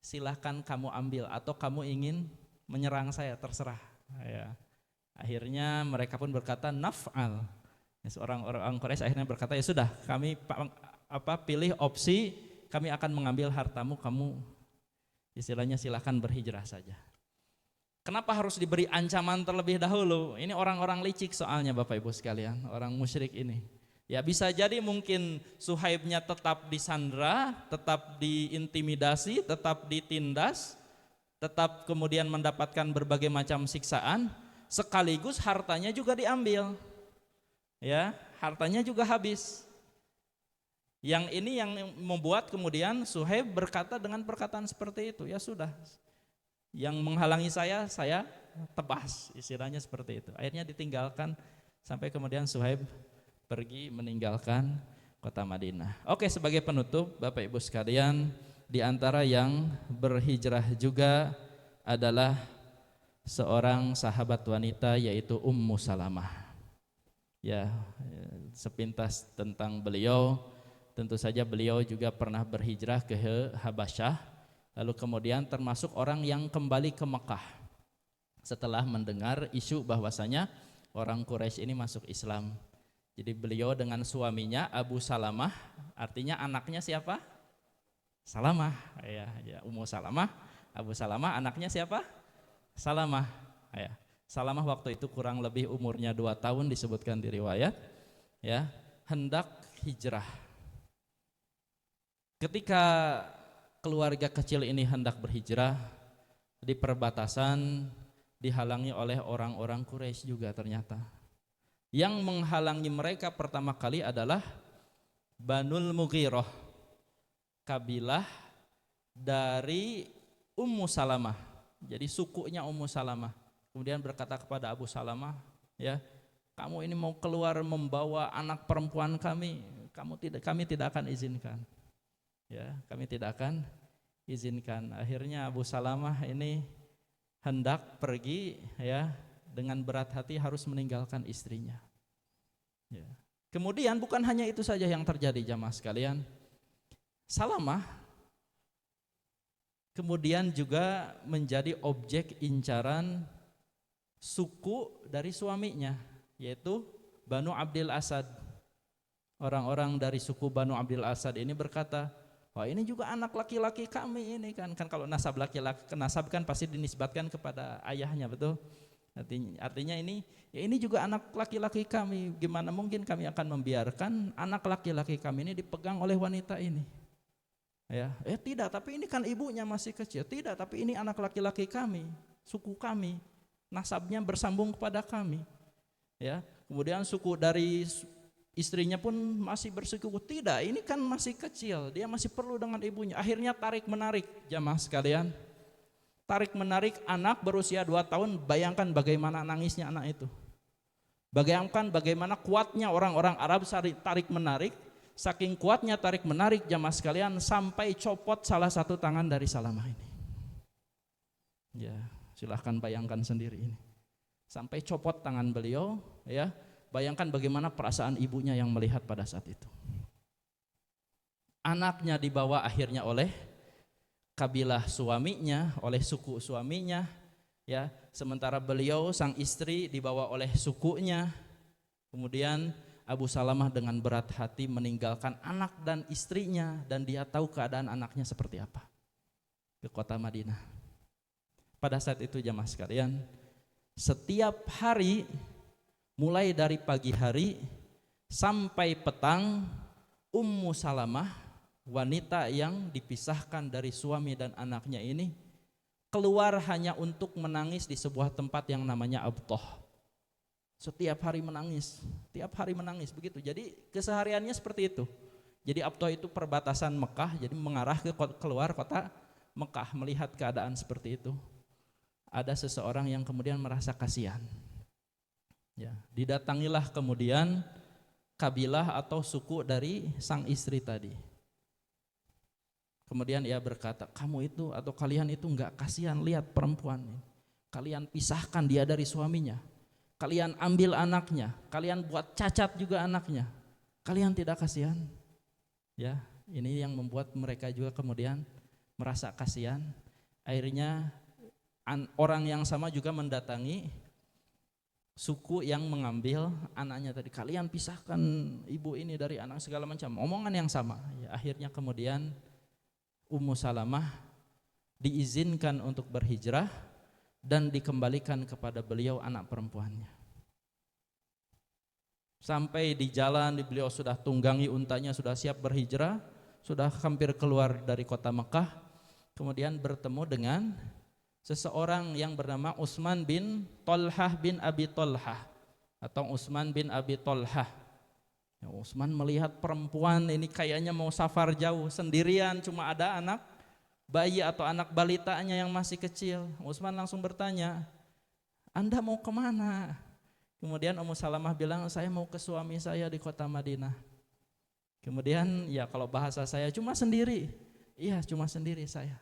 Silahkan kamu ambil atau kamu ingin menyerang saya, terserah. Ya. Akhirnya mereka pun berkata naf'al. Seorang orang Quraisy akhirnya berkata, ya sudah, kami pilih opsi, kami akan mengambil hartamu, kamu istilahnya silahkan berhijrah saja. Kenapa harus diberi ancaman terlebih dahulu? Ini orang-orang licik soalnya Bapak Ibu sekalian, orang musyrik ini. Ya, bisa jadi mungkin Suhaibnya tetap disandra, tetap diintimidasi, tetap ditindas, tetap kemudian mendapatkan berbagai macam siksaan, sekaligus hartanya juga diambil. Ya, hartanya juga habis. Yang ini yang membuat kemudian Suhaib berkata dengan perkataan seperti itu, ya sudah, yang menghalangi saya tebas, istilahnya seperti itu. Akhirnya ditinggalkan sampai kemudian Suhaib pergi meninggalkan kota Madinah. Oke, sebagai penutup Bapak Ibu sekalian, di antara yang berhijrah juga adalah seorang sahabat wanita yaitu Ummu Salamah. Ya, sepintas tentang beliau, tentu saja beliau juga pernah berhijrah ke Habasyah, lalu kemudian termasuk orang yang kembali ke Mekah setelah mendengar isu bahwasanya orang Quraisy ini masuk Islam. Jadi beliau dengan suaminya Abu Salamah, artinya anaknya siapa? Salamah, ya, Ummu Salamah, Abu Salamah, anaknya siapa? Salamah, ya. Salamah waktu itu kurang lebih umurnya 2 tahun disebutkan di riwayat, ya, hendak hijrah. Ketika keluarga kecil ini hendak berhijrah, di perbatasan dihalangi oleh orang-orang Quraisy juga ternyata. Yang menghalangi mereka pertama kali adalah Banul Mughirah, kabilah dari Ummu Salamah. Jadi sukunya Ummu Salamah. Kemudian berkata kepada Abu Salamah, ya, kamu ini mau keluar membawa anak perempuan kami tidak akan izinkan. Ya, kami tidak akan izinkan. Akhirnya Abu Salamah ini hendak pergi, ya, dengan berat hati harus meninggalkan istrinya. Ya. Kemudian bukan hanya itu saja yang terjadi jamaah sekalian. Salamah kemudian juga menjadi objek incaran suku dari suaminya, yaitu Banu Abdil Asad. Orang-orang dari suku Banu Abdil Asad ini berkata, wah, ini juga anak laki-laki kami ini kan kalau nasab laki-laki, nasab kan pasti dinisbatkan kepada ayahnya, betul? Artinya ini, ya ini juga anak laki-laki kami. Gimana mungkin kami akan membiarkan anak laki-laki kami ini dipegang oleh wanita ini? Ya, tidak, tapi ini kan ibunya masih kecil. Tidak, tapi ini anak laki-laki kami, suku kami, nasabnya bersambung kepada kami. Ya, kemudian suku dari istrinya pun masih bersekutu. Tidak, ini kan masih kecil, dia masih perlu dengan ibunya. Akhirnya tarik menarik, jamaah sekalian. Tarik menarik anak berusia 2 tahun, bayangkan bagaimana nangisnya anak itu. Bayangkan bagaimana kuatnya orang-orang Arab tarik menarik. Saking kuatnya tarik menarik, jamaah sekalian, sampai copot salah satu tangan dari Salamah ini. Ya, silahkan bayangkan sendiri ini. Sampai copot tangan beliau, ya. Bayangkan bagaimana perasaan ibunya yang melihat pada saat itu. Anaknya dibawa akhirnya oleh kabilah suaminya, oleh suku suaminya, ya. Sementara beliau sang istri dibawa oleh sukunya. Kemudian Abu Salamah dengan berat hati meninggalkan anak dan istrinya, dan dia tahu keadaan anaknya seperti apa, ke kota Madinah. Pada saat itu jamaah sekalian, setiap hari mulai dari pagi hari sampai petang, Ummu Salamah, wanita yang dipisahkan dari suami dan anaknya ini, keluar hanya untuk menangis di sebuah tempat yang namanya Abtah. Setiap hari menangis, tiap hari menangis begitu. Jadi kesehariannya seperti itu. Jadi Abtah itu perbatasan Mekah, jadi mengarah ke keluar kota Mekah. Melihat keadaan seperti itu, ada seseorang yang kemudian merasa kasihan. Ya, didatangilah kemudian kabilah atau suku dari sang istri tadi. Kemudian ia berkata, kamu itu atau kalian itu enggak kasihan lihat perempuan ini. Kalian pisahkan dia dari suaminya. Kalian ambil anaknya, kalian buat cacat juga anaknya. Kalian tidak kasihan? Ya, ini yang membuat mereka juga kemudian merasa kasihan. Akhirnya orang yang sama juga mendatangi suku yang mengambil anaknya tadi. Kalian pisahkan ibu ini dari anak, segala macam omongan yang sama. Ya, akhirnya kemudian Ummu Salamah diizinkan untuk berhijrah dan dikembalikan kepada beliau anak perempuannya. Sampai di jalan beliau sudah tunggangi untanya, sudah siap berhijrah, sudah hampir keluar dari kota Mekah. Kemudian bertemu dengan seseorang yang bernama Utsman bin Thalhah bin Abi Thalhah atau Utsman bin Abi Thalhah. Ya, Utsman melihat perempuan ini kayaknya mau safar jauh sendirian, cuma ada anak bayi atau anak balitanya yang masih kecil. Utsman langsung bertanya, Anda mau kemana? Kemudian Ummu Salamah bilang, saya mau ke suami saya di kota Madinah. Kemudian ya kalau bahasa saya, cuma sendiri. Iya, cuma sendiri saya.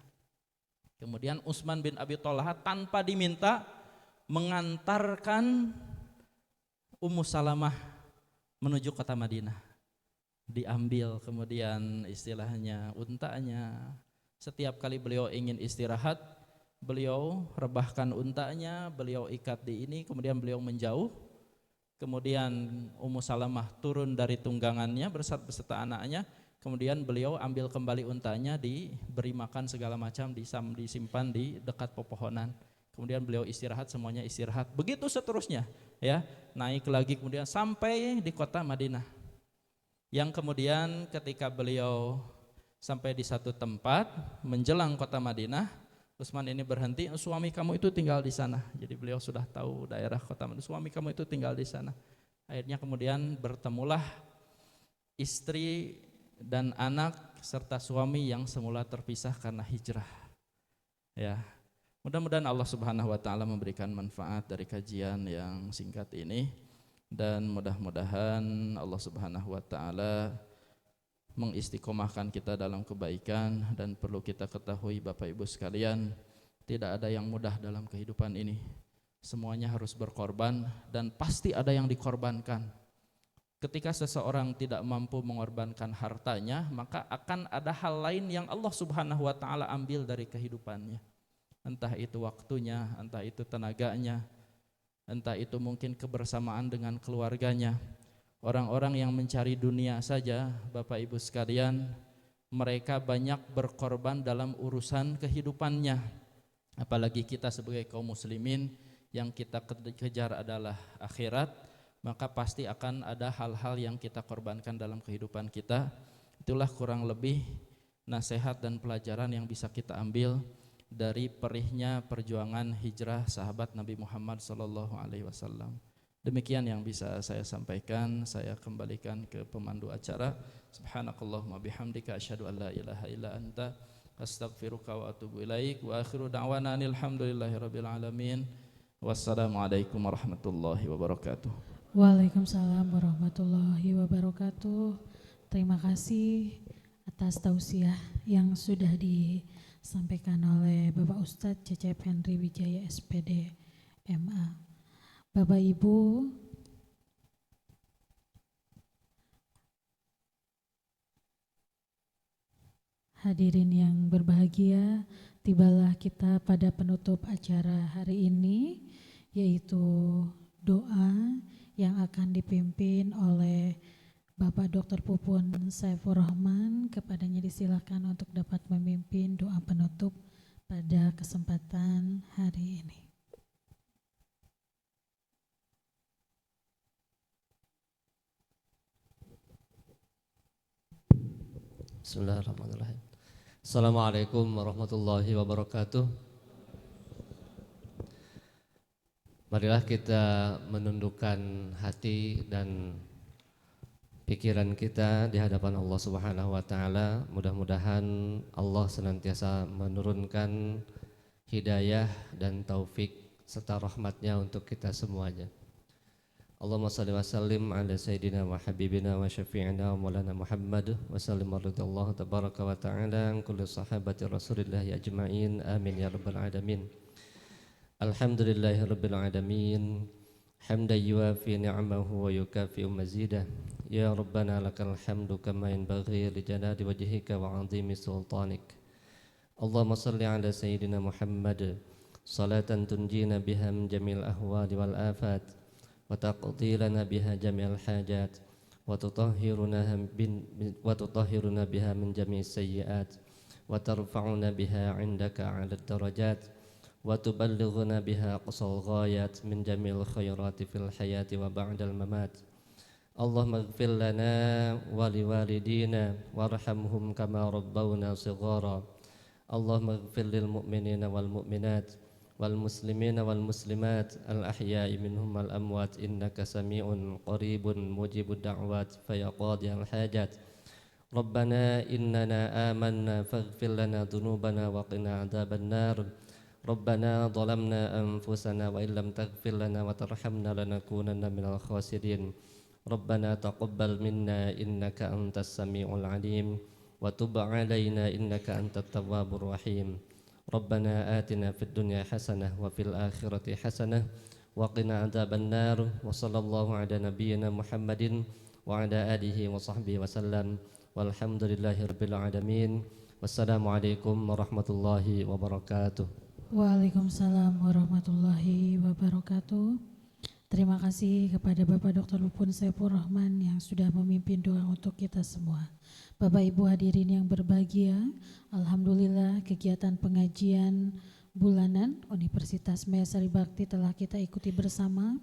Kemudian Utsman bin Abi Thalhah tanpa diminta mengantarkan Ummu Salamah menuju kota Madinah. Diambil kemudian istilahnya untanya. Setiap kali beliau ingin istirahat, beliau rebahkan untanya, beliau ikat di ini, kemudian beliau menjauh. Kemudian Ummu Salamah turun dari tunggangannya beserta anaknya. Kemudian beliau ambil kembali untanya, diberi makan segala macam, disimpan di dekat pepohonan. Kemudian beliau istirahat, semuanya istirahat. Begitu seterusnya, ya, naik lagi kemudian sampai di kota Madinah. Yang kemudian ketika beliau sampai di satu tempat menjelang kota Madinah, Utsman ini berhenti, suami kamu itu tinggal di sana. Jadi beliau sudah tahu daerah kota Madinah, suami kamu itu tinggal di sana. Akhirnya kemudian bertemulah istri dan anak serta suami yang semula terpisah karena hijrah. Ya, mudah-mudahan Allah Subhanahu wa taala memberikan manfaat dari kajian yang singkat ini, dan mudah-mudahan Allah Subhanahu wa taala mengistiqomahkan kita dalam kebaikan. Dan perlu kita ketahui Bapak Ibu sekalian, tidak ada yang mudah dalam kehidupan ini. Semuanya harus berkorban dan pasti ada yang dikorbankan. Ketika seseorang tidak mampu mengorbankan hartanya, maka akan ada hal lain yang Allah Subhanahu wa taala ambil dari kehidupannya. Entah itu waktunya, entah itu tenaganya, entah itu mungkin kebersamaan dengan keluarganya. Orang-orang yang mencari dunia saja, Bapak Ibu sekalian, mereka banyak berkorban dalam urusan kehidupannya. Apalagi kita sebagai kaum muslimin yang kita kejar adalah akhirat, maka pasti akan ada hal-hal yang kita korbankan dalam kehidupan kita. Itulah kurang lebih nasihat dan pelajaran yang bisa kita ambil dari perihnya perjuangan hijrah sahabat Nabi Muhammad SAW. Demikian yang bisa saya sampaikan. Saya kembalikan ke pemandu acara. Subhanakallahumma bihamdika asyhadu an la ilaha illa anta astaghfiruka wa atubu ilaik. Wa akhiru da'wana alhamdulillahirabbil alamin. Wassalamualaikum warahmatullahi wabarakatuh. Waalaikumsalam warahmatullahi wabarakatuh. Terima kasih atas tausiah yang sudah disampaikan oleh Bapak Ustadz Cecep Henry Wijaya SPD MA. Bapak Ibu, hadirin yang berbahagia, tibalah kita pada penutup acara hari ini, yaitu doa yang akan dipimpin oleh Bapak Dr. Pupun Saifur Rahman. Kepadanya disilakan untuk dapat memimpin doa penutup pada kesempatan hari ini. Bismillahirrahmanirrahim. Assalamualaikum warahmatullahi wabarakatuh. Marilah kita menundukkan hati dan pikiran kita di hadapan Allah Subhanahu wa taala. Mudah-mudahan Allah senantiasa menurunkan hidayah dan taufik serta rahmatnya untuk kita semuanya. Allahumma salli wa sallim ala sayyidina wa habibina wa syafi'ina wa maulana Muhammad wa sallim radhiyallahu tabaraka wa ta'ala an kulli sahabati Rasulillah ajma'in. Amin ya rabbal alamin. Alhamdulillahi rabbil alamin. Hamdan yuwafi ni'amahu wa yukafi'u mazidah. Ya rabbana lakal hamdu kama yanbaghi li jalali wajhika wa 'azimi sultanik. Allahumma salli ala sayyidina Muhammad salatan tunjina biha min jamil ahwali wal afat wa taqdi lana biha jami'al hajat wa tutahhiruna biha min jami'is sayyi'at wa tarfa'una biha 'indaka 'ala darajat wa tuballighuna biha aqsal ghayat min jami'il khairati fil hayati wa ba'dal mamat. Allahumma ighfir lana wa liwalidina warhamhum kama rabbawna shighara. Allahumma ighfir lil mu'minina wal mu'minat wal muslimina wal muslimat al ahya'i minhum wal amwat innaka sami'un qaribun mujibud da'wat fa yaqadiyal hajat. Rabbana innana amanna faghfir lana dhunubana wa qina adzaban nar. Rabbana zalamna anfusana wa illam taghfir lana wa tarhamna lanakunanna minal khasirin. Rabbana taqabbal minna innaka antas sami'ul alim wa tub 'alaina innaka antat tawwabur rahim. Rabbana atina fid dunya hasanah wa fil akhirati hasanah wa qina adzaban nar. Wa sallallahu ala nabiyyina Muhammadin wa ala alihi wa sahbihi wasallam. Walhamdulillahi rabbil alamin. Wassalamualaikum warahmatullahi wabarakatuh. Waalaikumsalam warahmatullahi wabarakatuh. Terima kasih kepada Bapak Dr. Pupun Saifur Rahman yang sudah memimpin doa untuk kita semua. Bapak Ibu hadirin yang berbahagia, alhamdulillah kegiatan pengajian bulanan Universitas Mayasari Bakti telah kita ikuti bersama.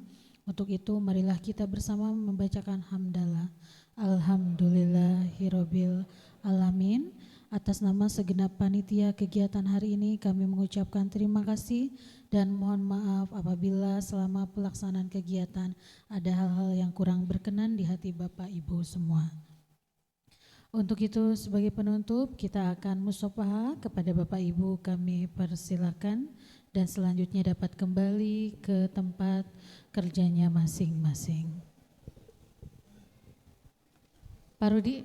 Untuk itu marilah kita bersama membacakan hamdalah. Alhamdulillahirabbil alamin. Atas nama segenap panitia kegiatan hari ini kami mengucapkan terima kasih dan mohon maaf apabila selama pelaksanaan kegiatan ada hal-hal yang kurang berkenan di hati Bapak Ibu semua. Untuk itu sebagai penutup kita akan musyafaah kepada Bapak Ibu, kami persilakan dan selanjutnya dapat kembali ke tempat kerjanya masing-masing. Pak Rudi.